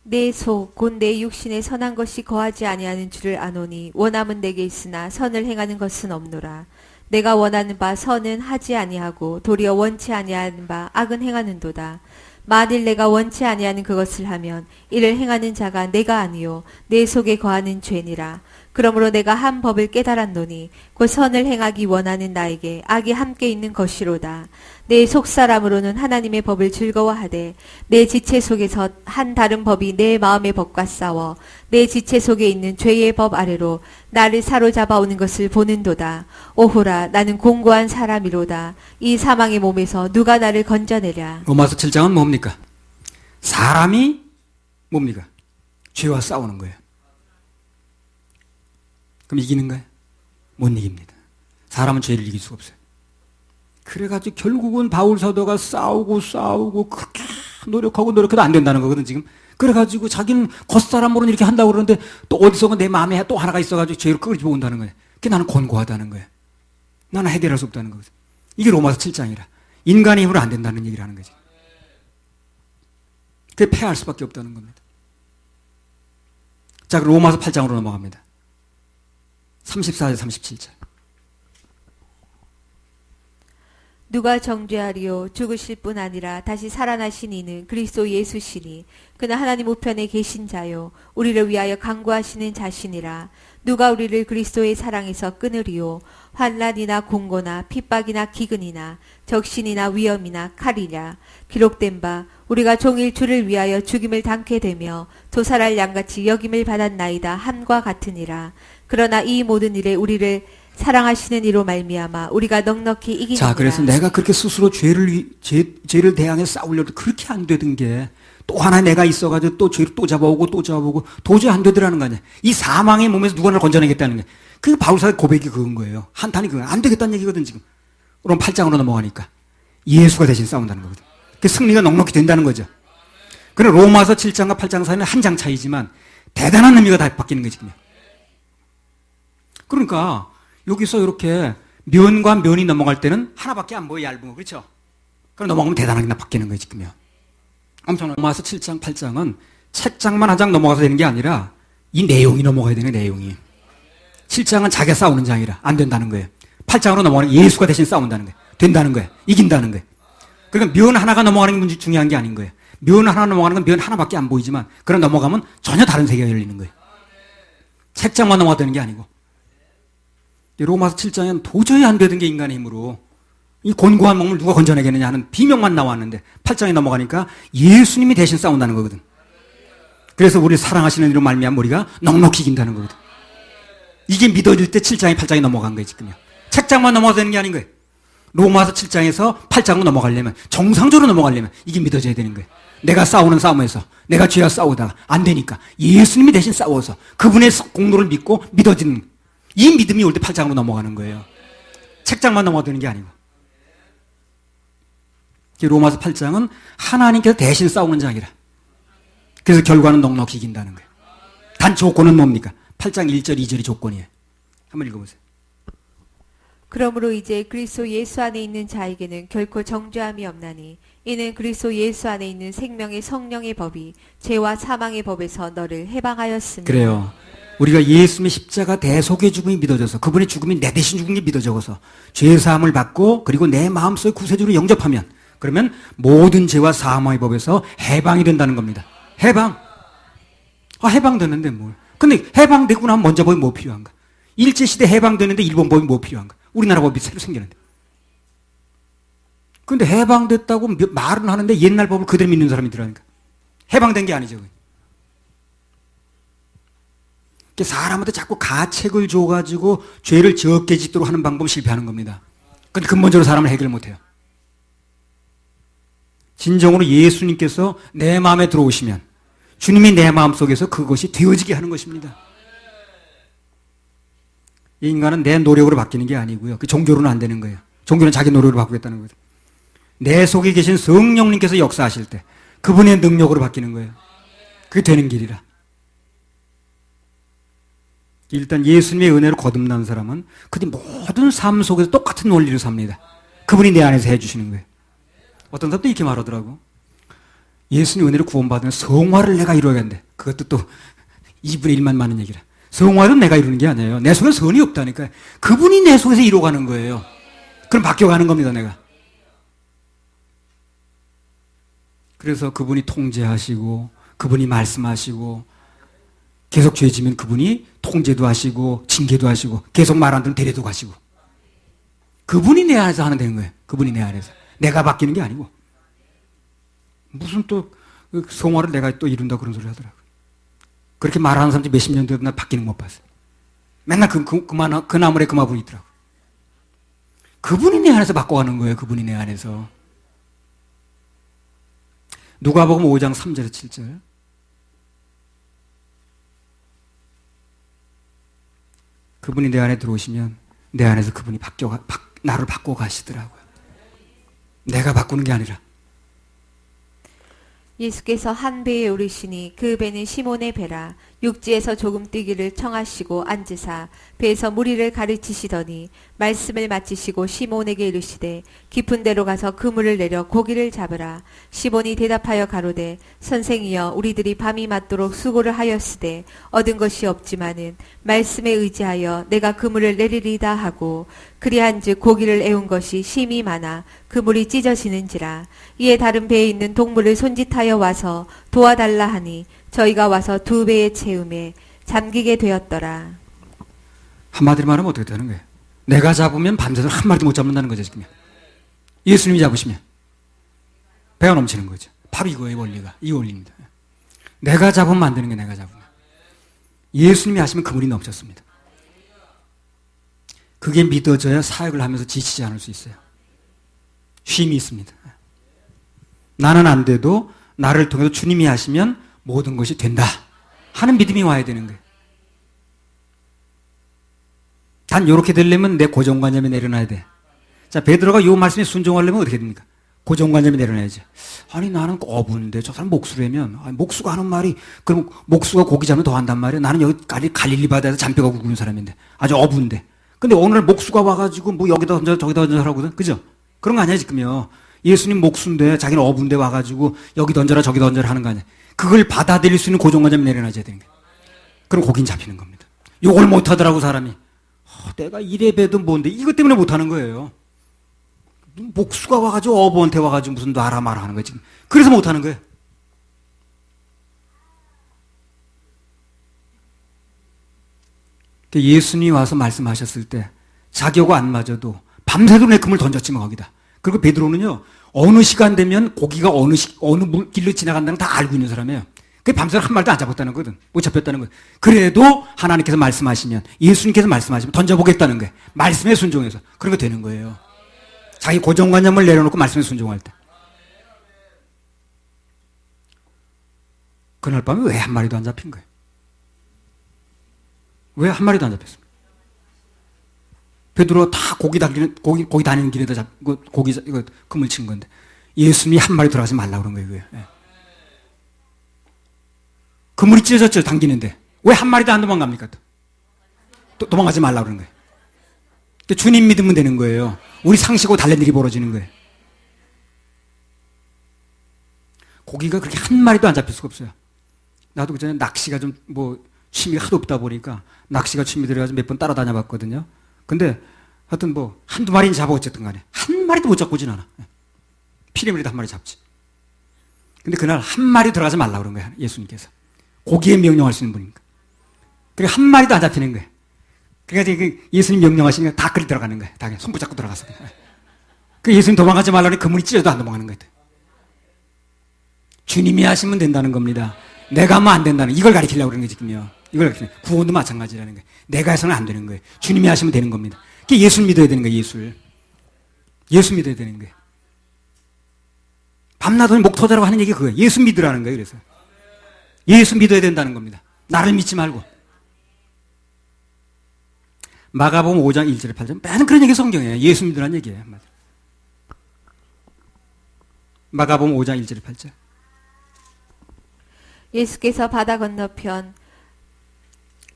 내 속 곧 내 육신에 선한 것이 거하지 아니하는 줄을 아노니 원함은 내게 있으나 선을 행하는 것은 없노라. 내가 원하는 바 선은 하지 아니하고 도리어 원치 아니하는 바 악은 행하는도다. 만일 내가 원치 아니하는 그것을 하면 이를 행하는 자가 내가 아니요 내 속에 거하는 죄니라. 그러므로 내가 한 법을 깨달았노니 곧 선을 행하기 원하는 나에게 악이 함께 있는 것이로다. 내 속사람으로는 하나님의 법을 즐거워하되 내 지체 속에서 한 다른 법이 내 마음의 법과 싸워 내 지체 속에 있는 죄의 법 아래로 나를 사로잡아 오는 것을 보는도다. 오호라 나는 공고한 사람이로다. 이 사망의 몸에서 누가 나를 건져내랴. 로마서 7장은 뭡니까? 사람이 뭡니까? 죄와 싸우는 거예요. 그럼 이기는 거예요? 못 이깁니다. 사람은 죄를 이길 수가 없어요. 그래가지고 결국은 바울 사도가 싸우고 그렇게 노력해도 안 된다는 거거든 지금. 그래가지고 자기는 겉사람으로는 이렇게 한다고 그러는데 또 어디선가 내 마음에 또 하나가 있어가지고 죄를 끄집어 온다는 거예요. 그게 나는 권고하다는 거예요. 나는 해결할 수 없다는 거거든. 이게 로마서 7장이라. 인간의 힘으로 안 된다는 얘기를 하는 거지. 그게 패할 수밖에 없다는 겁니다. 자, 그럼 로마서 8장으로 넘어갑니다. 34절 37절. 누가 정죄하리요 죽으실 뿐 아니라 다시 살아나신 이는 그리스도 예수시니 그는 하나님 우편에 계신 자요 우리를 위하여 간구하시는 자신이라. 누가 우리를 그리스도의 사랑에서 끊으리요 환난이나 공고나 핍박이나 기근이나 적신이나 위험이나 칼이냐. 기록된 바 우리가 종일 주를 위하여 죽임을 당케 되며 도살할 양같이 여김을 받았나이다 함과 같으니라. 그러나 이 모든 일에 우리를 사랑하시는 이로 말미암아 우리가 넉넉히 이기니라. 자, 그래서 내가 그렇게 스스로 죄를 대항해 싸우려도 그렇게 안 되던 게 또 하나 내가 있어가지고 또 죄를 또 잡아오고 또 잡아오고 도저히 안 되더라는 거 아니야. 이 사망의 몸에서 누가 나를 건져내겠다는 거야. 그게 바울사의 고백이 그건 거예요. 한탄이 그건 안 되겠다는 얘기거든 지금. 그럼 8장으로 넘어가니까 예수가 대신 싸운다는 거거든. 그 승리가 넉넉히 된다는 거죠. 그래 로마서 7장과 8장 사이는 한 장 차이지만 대단한 의미가 다 바뀌는 거지. 그러니까 여기서 이렇게 면과 면이 넘어갈 때는 하나밖에 안 보여 얇은 거 그렇죠? 그럼 넘어가면 대단하게 바뀌는 거지 지금요. 엄청나. 로마서 7장 8장은 책장만 한 장 넘어가서 되는 게 아니라 이 내용이 넘어가야 되는 내용이. 7장은 자기가 싸우는 장이라 안 된다는 거예요. 8장으로 넘어가는 예수가 대신 싸운다는 거예요. 된다는 거예요. 이긴다는 거예요. 그러니까 면 하나가 넘어가는 게 문제 중요한 게 아닌 거예요. 면 하나 넘어가는 건 면 하나밖에 안 보이지만 그럼 넘어가면 전혀 다른 세계가 열리는 거예요. 책장만 넘어가 되는 게 아니고. 로마서 7장에는 도저히 안 되던 게 인간의 힘으로 이 곤고한 몸을 누가 건져내겠느냐 하는 비명만 나왔는데 8장에 넘어가니까 예수님이 대신 싸운다는 거거든. 그래서 우리 사랑하시는 이로 말미암아 우리가 넉넉히 이긴다는 거거든. 이게 믿어질 때 7장이 8장에 넘어간 거예요 지금요. 책장만 넘어가야 되는 게 아닌 거예요. 로마서 7장에서 8장으로 넘어가려면 정상적으로 넘어가려면 이게 믿어져야 되는 거예요. 내가 싸우는 싸움에서 내가 죄와 싸우다가 안 되니까 예수님이 대신 싸워서 그분의 공로를 믿고 믿어지는 이 믿음이 올 때 8장으로 넘어가는 거예요. 책장만 넘어가야 되는 게 아니고. 로마서 8장은 하나님께서 대신 싸우는 장이라. 그래서 결과는 넉넉히 이긴다는 거예요. 단 조건은 뭡니까? 8장 1절 2절이 조건이에요. 한번 읽어보세요. 그러므로 이제 그리스도 예수 안에 있는 자에게는 결코 정죄함이 없나니 이는 그리스도 예수 안에 있는 생명의 성령의 법이 죄와 사망의 법에서 너를 해방하였으니. 그래요. 우리가 예수님의 십자가 대속의 죽음이 믿어져서 그분의 죽음이 내 대신 죽은 게 믿어져서 죄 사함을 받고 그리고 내 마음속에 구세주로 영접하면 그러면 모든 죄와 사망의 법에서 해방이 된다는 겁니다. 해방. 해방되는데 뭘. 근데 해방되고 나면 먼저 법이 뭐 필요한가? 일제시대 해방되는데 일본 법이 뭐 필요한가? 우리나라 법이 새로 생기는데. 근데 해방됐다고 말은 하는데 옛날 법을 그대로 믿는 사람이 들어가니까. 해방된 게 아니죠. 사람한테 자꾸 가책을 줘가지고 죄를 적게 짓도록 하는 방법은 실패하는 겁니다. 근데 근본적으로 사람을 해결 못해요. 진정으로 예수님께서 내 마음에 들어오시면 주님이 내 마음속에서 그것이 되어지게 하는 것입니다. 이 인간은 내 노력으로 바뀌는 게 아니고요. 그 종교로는 안 되는 거예요. 종교는 자기 노력으로 바꾸겠다는 거죠. 내 속에 계신 성령님께서 역사하실 때 그분의 능력으로 바뀌는 거예요. 그게 되는 길이라. 일단 예수님의 은혜로 거듭난 사람은 그들이 모든 삶 속에서 똑같은 원리를 삽니다. 그분이 내 안에서 해주시는 거예요. 어떤 사람도 이렇게 말하더라고. 예수님 은혜로 구원받으면 성화를 내가 이루어야겠는데 그것도 또 2분의 1만 많은 얘기라. 성화는 내가 이루는 게 아니에요. 내 속에 선이 없다니까. 그분이 내 속에서 이루어가는 거예요. 그럼 바뀌어가는 겁니다, 내가. 그래서 그분이 통제하시고 그분이 말씀하시고 계속 죄지면 그분이 통제도 하시고 징계도 하시고 계속 말 안 들으면 데려도 가시고 그분이 내 안에서 하는 되는 거예요. 그분이 내 안에서. 내가 바뀌는 게 아니고 무슨 또 성화를 내가 또 이룬다 그런 소리 하더라고요. 그렇게 말하는 사람들이 몇십 년 되도 나 바뀌는 거 못 봤어요. 맨날 그 나물에 그 마블이 있더라고요. 그분이 내 안에서 바꿔가는 거예요. 그분이 내 안에서. 누가복음 5장 3절에서 7절. 그분이 내 안에 들어오시면 내 안에서 그분이 나를 바꿔 가시더라고요. 내가 바꾸는 게 아니라. 예수께서 한 배에 오르시니 그 배는 시몬의 배라. 육지에서 조금 뛰기를 청하시고 앉으사 배에서 무리를 가르치시더니 말씀을 마치시고 시몬에게 이르시되 깊은 데로 가서 그물을 내려 고기를 잡으라. 시몬이 대답하여 가로되 선생이여 우리들이 밤이 맞도록 수고를 하였으되 얻은 것이 없지만은 말씀에 의지하여 내가 그물을 내리리다 하고 그리한즉 고기를 애운 것이 심히 많아 그물이 찢어지는지라. 이에 다른 배에 있는 동물을 손짓하여 와서 도와달라 하니 저희가 와서 두 배의 채움에 잠기게 되었더라. 한마디로 말하면 어떻게 되는 거예요? 내가 잡으면 밤새도록 한 마리도 못 잡는다는 거죠, 지금. 예수님이 잡으시면 배가 넘치는 거죠. 바로 이거예요, 원리가. 이 원리입니다. 내가 잡으면 안 되는 게 내가 잡으면. 예수님이 하시면 그물이 넘쳤습니다. 그게 믿어져야 사역을 하면서 지치지 않을 수 있어요. 쉼이 있습니다. 나는 안 돼도 나를 통해서 주님이 하시면 모든 것이 된다 하는 믿음이 와야 되는 거예요. 단 이렇게 되려면 내 고정관념이 내려놔야 돼. 자, 베드로가 이 말씀에 순종하려면 어떻게 됩니까? 고정관념이 내려놔야지. 아니 나는 어부인데 저 사람 목수라면, 아니, 목수가 하는 말이, 그럼 목수가 고기 잡으면 더 한단 말이야. 나는 여기 갈릴리 바다에서 잔뼈가 굵은 사람인데 아주 어부인데. 근데 오늘 목수가 와가지고 뭐 여기다 던져 저기다 던져 하라거든. 그죠? 그런 거 아니야 지금요. 예수님 목수인데 자기는 어부인데 와가지고 여기 던져라 저기 던져라 하는 거 아니야. 그걸 받아들일 수 있는 고정관념이 내려놔야 되는 거야. 그럼 고긴 잡히는 겁니다. 요걸 못하더라고 사람이. 내가 이래 봬도 뭔데 이것 때문에 못하는 거예요. 목수가 와가지고 어부한테 와가지고 무슨 놔라 마라 하는 거지. 그래서 못하는 거예요. 예수님이 와서 말씀하셨을 때 자기하고 안 맞아도 밤새도록 내 금을 던졌지만 거기다. 그리고 베드로는요 어느 시간 되면 고기가 어느 길로 지나간다는 걸 다 알고 있는 사람이에요. 그 밤새도록 한 마리도 안 잡았다는 거거든. 못 잡혔다는 거예요. 그래도 하나님께서 말씀하시면, 예수님께서 말씀하시면 던져보겠다는 거예요. 말씀에 순종해서. 그런 거 되는 거예요. 자기 고정관념을 내려놓고 말씀에 순종할 때. 그날 밤에 왜 한 마리도 안 잡힌 거예요? 왜 한 마리도 안 잡혔습니까? 베드로 다 고기 다니는 길에다 이거 금을 친 건데 예수님이 한 마리 들어가지 말라 그런 거예요. 예. 그물이 찢어졌죠, 당기는데. 왜 한 마리도 안 도망갑니까? 또 도망가지 말라 그런 거예요. 주님 믿으면 되는 거예요. 우리 상식하고 다른 일이 벌어지는 거예요. 고기가 그렇게 한 마리도 안 잡힐 수가 없어요. 나도 그전에 낚시가 좀 취미가 하도 없다 보니까 낚시가 취미 들어가지고 몇 번 따라다녀 봤거든요. 근데 하여튼 한두 마리는 잡아 어쨌든 간에. 한 마리도 못 잡고 오진 않아. 피리미리도 한 마리 잡지. 근데 그날 한 마리 들어가지 말라 그런 거야, 예수님께서. 고기에 명령할 수 있는 분이니까. 그러니까 한 마리도 안 잡히는 거예요. 그러니까 예수님 명령하시니까 다 그리 들어가는 거예요. 다 그냥 손 붙잡고 들어가서. 그 예수님 도망가지 말라니 그물이 찢어도 안 도망가는 거예요. 주님이 하시면 된다는 겁니다. 내가 하면 안 된다는, 이걸 가리키려고 그러는 거예요, 지금요. 이걸 가리키는 거예요. 구원도 마찬가지라는 거예요. 내가 해서는 안 되는 거예요. 주님이 하시면 되는 겁니다. 그게 예수를 믿어야 되는 거예요, 예수를. 예수 믿어야 되는 거예요. 밤낮으로 목 터자라고 하는 얘기가 그거예요. 예수 믿으라는 거예요, 그래서. 예수 믿어야 된다는 겁니다. 나를 믿지 말고. 마가복음 5장 1절에 8절. 매는 그런 얘기 성경이에요. 예수 믿으라는 얘기예요. 마가복음 5장 1절에 8절. 예수께서 바다 건너편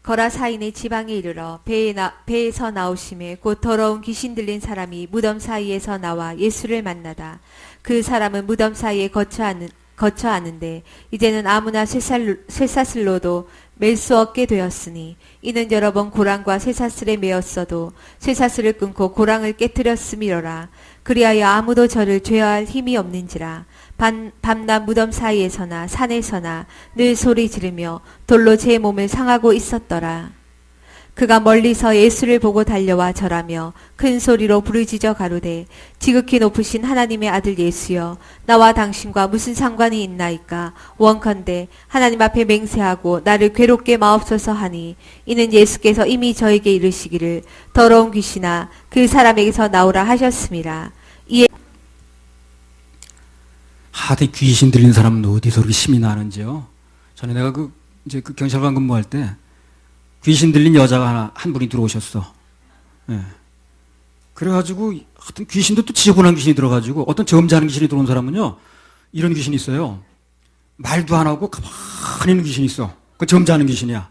거라사인의 지방에 이르러 배에서 나오심에 곧 더러운 귀신 들린 사람이 무덤 사이에서 나와 예수를 만나다. 그 사람은 무덤 사이에 거처 하는데 이제는 아무나 쇠사슬로도 맬 수 없게 되었으니 이는 여러 번 고랑과 쇠사슬에 매었어도 쇠사슬을 끊고 고랑을 깨뜨렸음이로라. 그리하여 아무도 저를 죄할 힘이 없는지라. 밤낮 무덤 사이에서나 산에서나 늘 소리 지르며 돌로 제 몸을 상하고 있었더라. 그가 멀리서 예수를 보고 달려와 절하며 큰 소리로 부르짖어 가로되 지극히 높으신 하나님의 아들 예수여, 나와 당신과 무슨 상관이 있나이까? 원컨대 하나님 앞에 맹세하고 나를 괴롭게 마옵소서 하니, 이는 예수께서 이미 저에게 이르시기를 더러운 귀신아 그 사람에게서 나오라 하셨음이라. 이에 하대 귀신 들린 사람은 어디서 그렇게 힘이 나는지요? 전에 내가 그 경찰관 근무할 때 귀신 들린 여자가 한 분이 들어오셨어. 예. 그래가지고, 하여튼 귀신도 또 지저분한 귀신이 들어가지고, 어떤 점잖은 귀신이 들어온 사람은요, 이런 귀신이 있어요. 말도 안 하고 가만히 있는 귀신이 있어. 그 점잖은 귀신이야.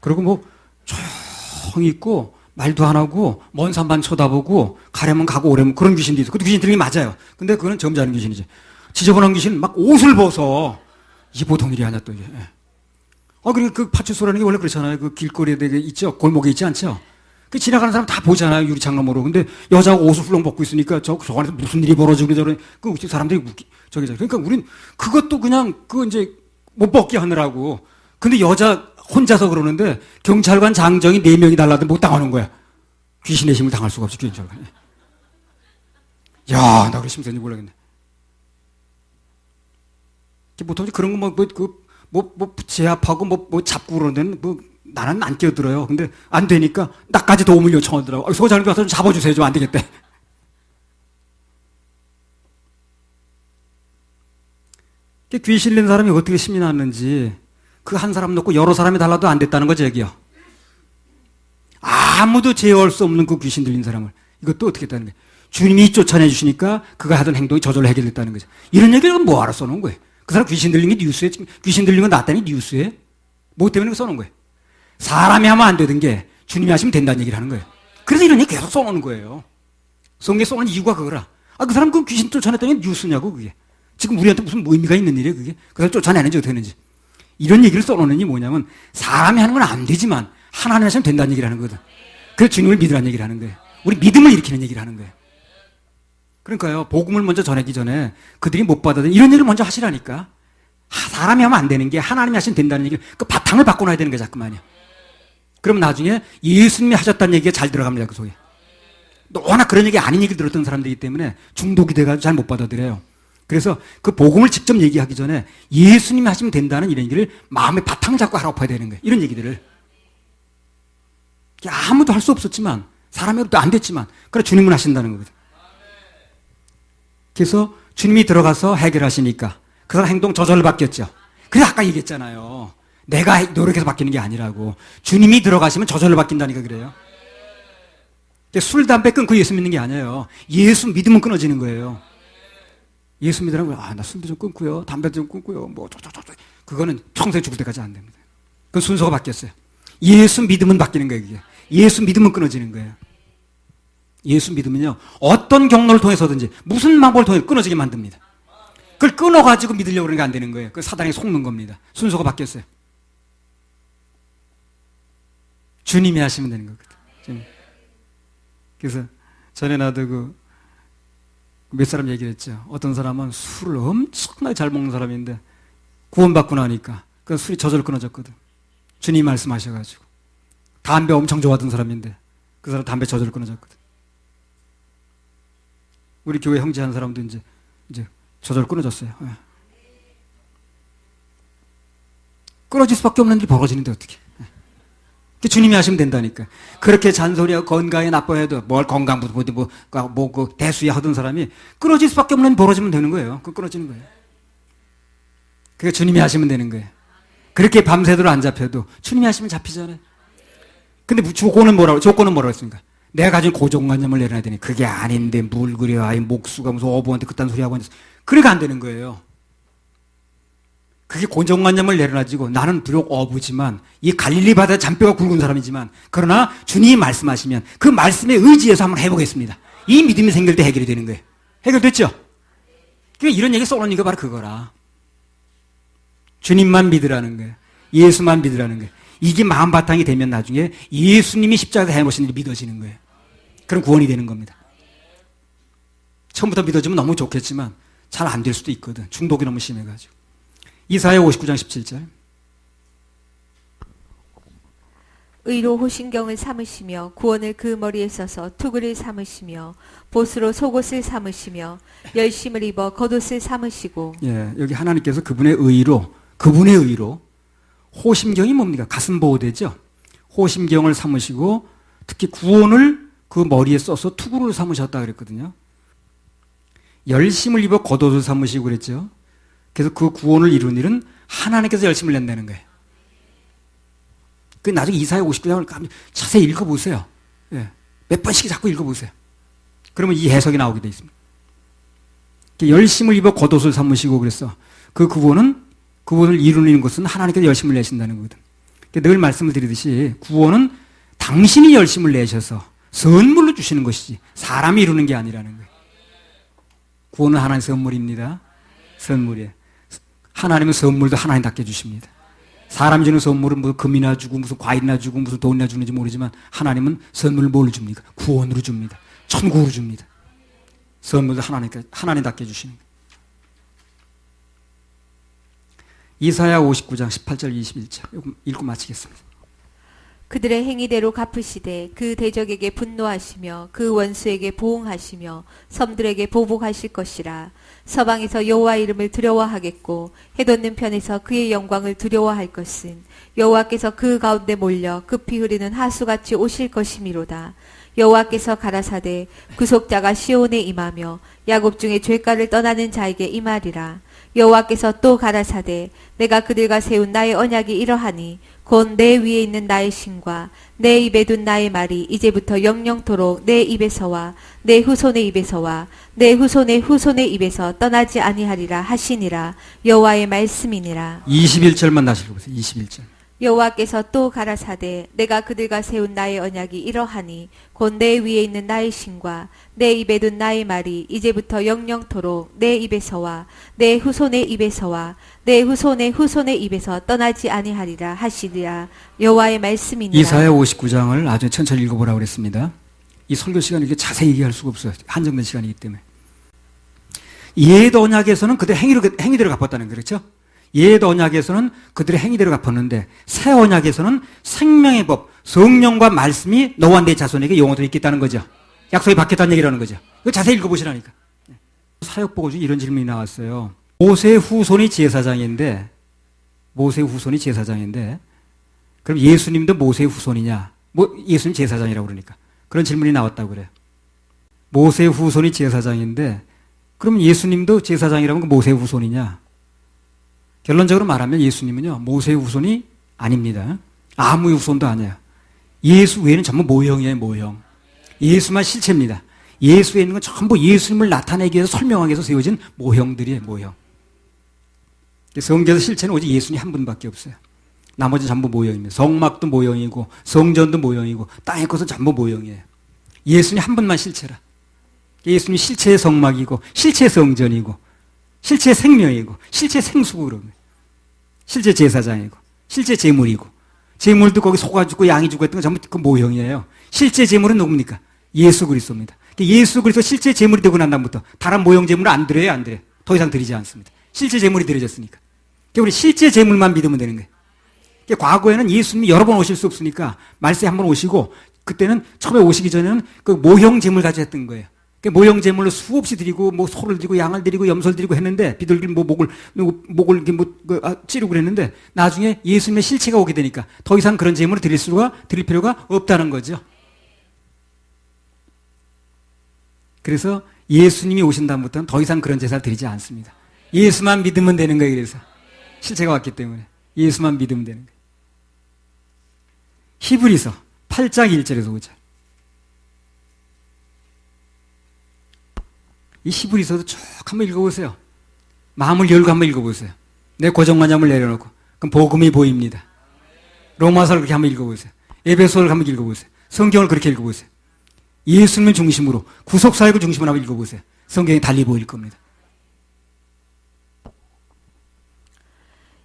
그리고 조용히 있고, 말도 안 하고, 먼 산만 쳐다보고, 가려면 가고 오려면 그런 귀신도 있어. 그 귀신 들린 게 맞아요. 근데 그거는 점잖은 귀신이지. 지저분한 귀신 막 옷을 벗어. 이게 보통 일이 아니야, 또 이게. 예. 그리고 그 파출소라는 게 원래 그렇잖아요. 그 길거리에 되게 있죠? 골목에 있지 않죠? 그 지나가는 사람 다 보잖아요. 유리창문으로. 근데 여자가 옷을 훌렁 벗고 있으니까 저 안에서 무슨 일이 벌어지고 저런, 사람들이 그러니까 우린 그것도 그냥 이제 못 벗게 하느라고. 근데 여자 혼자서 그러는데 경찰관 장정이 4명이 달라도 못 당하는 거야. 귀신의 힘을 당할 수가 없지, 경찰관. 야, 나 그래 심센지 몰라겠네. 보통 그런 거 제압하고 잡고 그러는 데는 나는 안 끼어들어요. 근데 안 되니까 나까지 도움을 요청하더라고. 소장님 가서 좀 잡아주세요. 좀 안 되겠대. 귀신 들린 사람이 어떻게 신이 났는지 그 한 사람 놓고 여러 사람이 달라도 안 됐다는 거죠, 여기요. 아무도 제어할 수 없는 그 귀신 들린 사람을 이것도 어떻게 했다는 거예요. 주님이 쫓아내 주시니까 그가 하던 행동이 저절로 해결됐다는 거죠. 이런 얘기를 뭐하러 써놓은 거예요. 그 사람 귀신 들린 게 뉴스에, 귀신 들린 건 낫다니 뉴스에 뭐 때문에 써놓은 거예요. 사람이 하면 안 되던 게 주님이 하시면 된다는 얘기를 하는 거예요. 그래서 이런 얘기 계속 써놓는 거예요. 성경에 써놓은 이유가 그거라. 그 사람 그 귀신 쫓아냈다는 게 뉴스냐고, 그게. 지금 우리한테 무슨 의미가 있는 일이에요, 그게. 그 사람 쫓아내는지 어떻게 하는지. 이런 얘기를 써놓는이 뭐냐면 사람이 하는 건 안 되지만 하나님 하시면 된다는 얘기를 하는 거거든. 그래서 주님을 믿으라는 얘기를 하는 거예요. 우리 믿음을 일으키는 얘기를 하는 거예요. 그러니까요, 복음을 먼저 전하기 전에 그들이 못 받아들인 이런 얘기를 먼저 하시라니까. 사람이 하면 안 되는 게 하나님이 하시면 된다는 얘기를 그 바탕을 바꿔놔야 되는 거야, 자꾸만요. 그럼 나중에 예수님이 하셨다는 얘기가 잘 들어갑니다, 그 속에. 워낙 그런 얘기 아닌 얘기를 들었던 사람들이기 때문에 중독이 돼가지고 잘 못 받아들여요. 그래서 그 복음을 직접 얘기하기 전에 예수님이 하시면 된다는 이런 얘기를 마음의 바탕 잡고 하라고 봐야 되는 거예요. 이런 얘기들을. 아무도 할 수 없었지만, 사람이 안 됐지만, 그래 주님은 하신다는 거거든. 그래서 주님이 들어가서 해결하시니까 그 사람 행동 저절로 바뀌었죠. 그래서 아까 얘기했잖아요. 내가 노력해서 바뀌는 게 아니라고. 주님이 들어가시면 저절로 바뀐다니까 그래요. 술, 담배 끊고 예수 믿는 게 아니에요. 예수 믿으면 끊어지는 거예요. 예수 믿으라고, 나 술도 좀 끊고요. 담배도 좀 끊고요. 그거는 평생 죽을 때까지 안 됩니다. 그 순서가 바뀌었어요. 예수 믿으면 바뀌는 거예요, 그게. 예수 믿으면 끊어지는 거예요. 예수 믿으면요, 어떤 경로를 통해서든지, 무슨 방법을 통해 끊어지게 만듭니다. 그걸 끊어가지고 믿으려고 그러는 게 안 되는 거예요. 그 사단이 속는 겁니다. 순서가 바뀌었어요. 주님이 하시면 되는 거거든요. 그래서 전에 나도 몇 사람 얘기를 했죠. 어떤 사람은 술을 엄청나게 잘 먹는 사람인데 구원받고 나니까 그 술이 저절로 끊어졌거든. 주님이 말씀하셔가지고. 담배 엄청 좋아하던 사람인데 그 사람 담배 저절로 끊어졌거든. 우리 교회 형제 한 사람도 이제 저절로 끊어졌어요. 끊어질 수밖에 없는 일이 벌어지는데 어떻게? 주님이 하시면 된다니까. 그렇게 잔소리하고 건강에 나빠해도 뭘 건강부터 그 대수야 하던 사람이 끊어질 수밖에 없는 일이 벌어지면 되는 거예요. 그 끊어지는 거예요. 그게 주님이 하시면 되는 거예요. 그렇게 밤새도록 안 잡혀도 주님이 하시면 잡히잖아요. 근데 조건은 뭐라고 했습니까? 내가 가진 고정관념을 내려놔야 되니 그게 아닌데 물 그려 아이 목수가 무슨 어부한테 그딴 소리 하고 앉아서 그러니까 안 되는 거예요. 그게 고정관념을 내려놔지고 나는 비록 어부지만 이 갈릴리 바다에 잔뼈가 굵은 사람이지만 그러나 주님이 말씀하시면 그 말씀에 의지해서 한번 해보겠습니다. 이 믿음이 생길 때 해결이 되는 거예요. 해결됐죠? 그러니까 이런 얘기 써놓은 게 바로 그거라. 주님만 믿으라는 거예요. 예수만 믿으라는 거예요. 이게 마음 바탕이 되면 나중에 예수님이 십자가에서 해놓으신 일이 믿어지는 거예요. 그럼 구원이 되는 겁니다. 처음부터 믿어지면 너무 좋겠지만 잘 안 될 수도 있거든. 중독이 너무 심해가지고. 이사야 59장 17절. 의로 호신경을 삼으시며 구원을 그 머리에 써서 투구를 삼으시며 보수로 속옷을 삼으시며 열심을 입어 겉옷을 삼으시고. 예, 여기 하나님께서 그분의 의로 호심경이 뭡니까? 가슴 보호대죠. 호심경을 삼으시고 특히 구원을 그 머리에 써서 투구를 삼으셨다 그랬거든요. 열심을 입어 겉옷을 삼으시고 그랬죠. 그래서 그 구원을 이룬 일은 하나님께서 열심을 낸다는 거예요. 그 나중에 이사야 59장을 자세히 읽어보세요. 예. 몇 번씩 자꾸 읽어보세요. 그러면 이 해석이 나오게 돼 있습니다. 열심을 입어 겉옷을 삼으시고 그랬어. 그 구원을 이루는 것은 하나님께서 열심을 내신다는 거거든. 늘 말씀을 드리듯이 구원은 당신이 열심을 내셔서 선물로 주시는 것이지 사람이 이루는 게 아니라는 거예요. 구원은 하나님의 선물입니다. 선물이에요. 하나님은 선물도 하나님답게 주십니다. 사람이 주는 선물은 뭐 금이나 주고 무슨 과일이나 주고 무슨 돈이나 주는지 모르지만 하나님은 선물을 뭘로 줍니까? 구원으로 줍니다. 천국으로 줍니다. 선물도 하나님답게 주시는 거예요. 이사야 59장 18절 21절 읽고 마치겠습니다. 그들의 행위대로 갚으시되 그 대적에게 분노하시며 그 원수에게 보응하시며 섬들에게 보복하실 것이라. 서방에서 여호와 이름을 두려워하겠고 해돋는 편에서 그의 영광을 두려워할 것은 여호와께서 그 가운데 몰려 급히 흐르는 하수같이 오실 것이미로다. 여호와께서 가라사대 구속자가 시온에 임하며 야곱 중에 죄가를 떠나는 자에게 임하리라. 여호와께서 또 가라사대 내가 그들과 세운 나의 언약이 이러하니 곧 내 위에 있는 나의 신과 내 입에 둔 나의 말이 이제부터 영영토록 내 입에서와 내 후손의 입에서와 내 후손의 후손의 입에서 떠나지 아니하리라 하시니라. 여호와의 말씀이니라. 21절만 다시 읽어보세요. 21절. 여호와께서 또 가라사대 내가 그들과 세운 나의 언약이 이러하니 곧 내 위에 있는 나의 신과 내 입에 둔 나의 말이 이제부터 영영토록 내 입에서와 내 후손의 입에서와 내 후손의 후손의 입에서 떠나지 아니하리라 하시리라. 여호와의 말씀이니라. 이사야 59장을 아주 천천히 읽어보라고 그랬습니다. 이 설교 시간을 이렇게 자세히 얘기할 수가 없어요. 한정된 시간이기 때문에. 옛 언약에서는 그들의 행위대로 갚았다는 거예요. 그렇죠? 옛 언약에서는 그들의 행위대로 갚았는데 새 언약에서는 생명의 법, 성령과 말씀이 너와 내 자손에게 영원토록 있겠다는 거죠. 약속이 받겠다는 얘기라는 거죠. 이거 자세히 읽어보시라니까. 사역보고 중에 이런 질문이 나왔어요. 모세의 후손이 제사장인데 그럼 예수님도 모세의 후손이냐? 예수님 제사장이라고 그러니까. 그런 질문이 나왔다고 그래요. 모세의 후손이 제사장인데 그럼 예수님도 제사장이라면 모세의 후손이냐? 결론적으로 말하면 예수님은요, 모세의 후손이 아닙니다. 아무의 후손도 아니에요. 예수 외에는 전부 모형이에요, 모형. 예수만 실체입니다. 예수 외에 있는 건 전부 예수님을 나타내기 위해서 설명하기 위해서 세워진 모형들이에요, 모형. 성경에서 실체는 오직 예수님 한 분밖에 없어요. 나머지는 전부 모형입니다. 성막도 모형이고, 성전도 모형이고, 땅의 것은 전부 모형이에요. 예수님 한 분만 실체라. 예수님 실체의 성막이고, 실체의 성전이고, 실제 생명이고, 실제 생수고, 그러면. 실제 제사장이고, 실제 제물이고, 제물도 거기 소가 죽고 양이 죽고 했던 건 전부 그 모형이에요. 실제 제물은 누굽니까? 예수 그리스도입니다. 예수 그리스도 실제 제물이 되고 난 다음부터 다른 모형 제물은 안 드려요, 안 드려요? 더 이상 드리지 않습니다. 실제 제물이 드려졌으니까. 우리 실제 제물만 믿으면 되는 거예요. 과거에는 예수님이 여러 번 오실 수 없으니까 말세에 한 번 오시고, 그때는 처음에 오시기 전에는 그 모형 제물 가지고 했던 거예요. 모형 제물로 수없이 드리고, 소를 드리고, 양을 드리고, 염소를 드리고 했는데, 비둘기 목을 이렇게 찌르고 그랬는데, 나중에 예수님의 실체가 오게 되니까 더 이상 그런 제물을 드릴 필요가 없다는 거죠. 그래서 예수님이 오신 다음부터는 더 이상 그런 제사를 드리지 않습니다. 예수만 믿으면 되는 거예요, 그래서. 실체가 왔기 때문에. 예수만 믿으면 되는 거예요. 히브리서 8장 1절에서 5절. 이 히브리서도 쭉 한번 읽어보세요. 마음을 열고 한번 읽어보세요. 내 고정관념을 내려놓고. 그럼 복음이 보입니다. 로마서를 그렇게 한번 읽어보세요. 에베소를 한번 읽어보세요. 성경을 그렇게 읽어보세요. 예수님을 중심으로, 구속사역을 중심으로 한번 읽어보세요. 성경이 달리 보일 겁니다.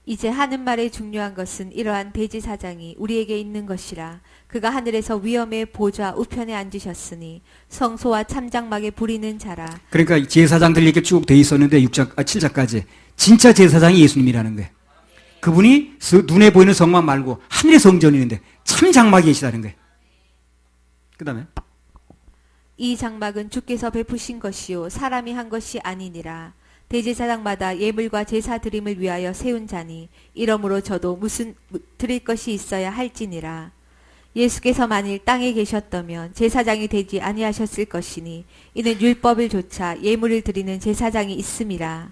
이제 하는 말의 중요한 것은 이러한 대제사장이 우리에게 있는 것이라. 그가 하늘에서 위엄의 보좌 우편에 앉으셨으니 성소와 참장막에 부리는 자라. 그러니까 제사장들이 이렇게 쭉 돼 있었는데 7장까지 진짜 제사장이 예수님이라는 거예요. 그분이 눈에 보이는 성막 말고 하늘의 성전이 있는데 참장막이 계시다는 거예요. 그 다음에 이 장막은 주께서 베푸신 것이요 사람이 한 것이 아니니라. 대제사장마다 예물과 제사 드림을 위하여 세운 자니 이러므로 저도 무슨 드릴 것이 있어야 할지니라. 예수께서 만일 땅에 계셨다면 제사장이 되지 아니하셨을 것이니 이는 율법을 조차 예물을 드리는 제사장이 있음이라.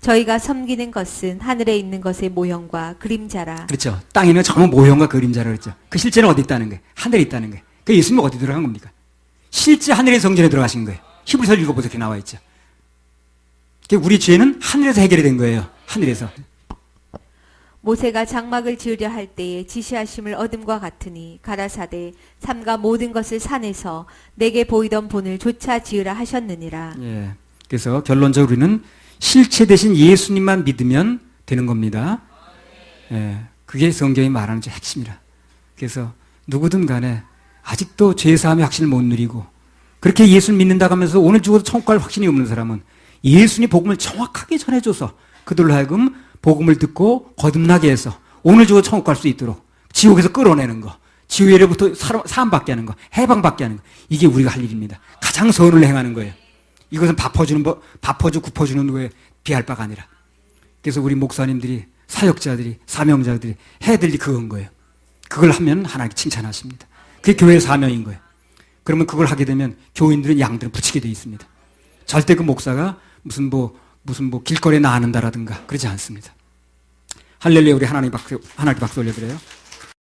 저희가 섬기는 것은 하늘에 있는 것의 모형과 그림자라. 그렇죠. 땅에 있는 전부 모형과 그림자라 그랬죠. 그 실제는 어디 있다는 거예요? 하늘에 있다는 거예요. 그 예수님은 어디 들어간 겁니까? 실제 하늘의 성전에 들어가신 거예요. 히브리서 읽어보세요. 이렇게 나와 있죠. 우리 죄는 하늘에서 해결이 된 거예요. 하늘에서. 모세가 장막을 지으려 할 때에 지시하심을 얻음과 같으니 가라사대 삼가 모든 것을 산에서 내게 보이던 본을 조차 지으라 하셨느니라. 예. 그래서 결론적으로 우리는 실체 대신 예수님만 믿으면 되는 겁니다. 예. 그게 성경이 말하는 핵심이라. 그래서 누구든 간에 아직도 죄사함의 확신을 못 누리고 그렇게 예수를 믿는다고 하면서 오늘 죽어도 천국 갈 확신이 없는 사람은 예수님 복음을 정확하게 전해줘서 그들로 하여금 복음을 듣고 거듭나게 해서 오늘 죽어도 천국 갈 수 있도록 지옥에서 끌어내는 거, 지옥에로부터 사함받게 하는 거, 해방받게 하는 거, 이게 우리가 할 일입니다. 가장 선을 행하는 거예요. 이것은 밥 퍼주 굽어주는 거에 비할 바가 아니라. 그래서 우리 목사님들이, 사역자들이, 사명자들이 해야 될 일이 그건 거예요. 그걸 하면 하나님께 칭찬하십니다. 그게 교회의 사명인 거예요. 그러면 그걸 하게 되면 교인들은 양들은 붙이게 돼 있습니다. 절대 그 목사가 무슨 무슨 뭐 길거리에 나앉는다라든가 그러지 않습니다. 할렐루야, 우리 하나님께 박수 올려드려요.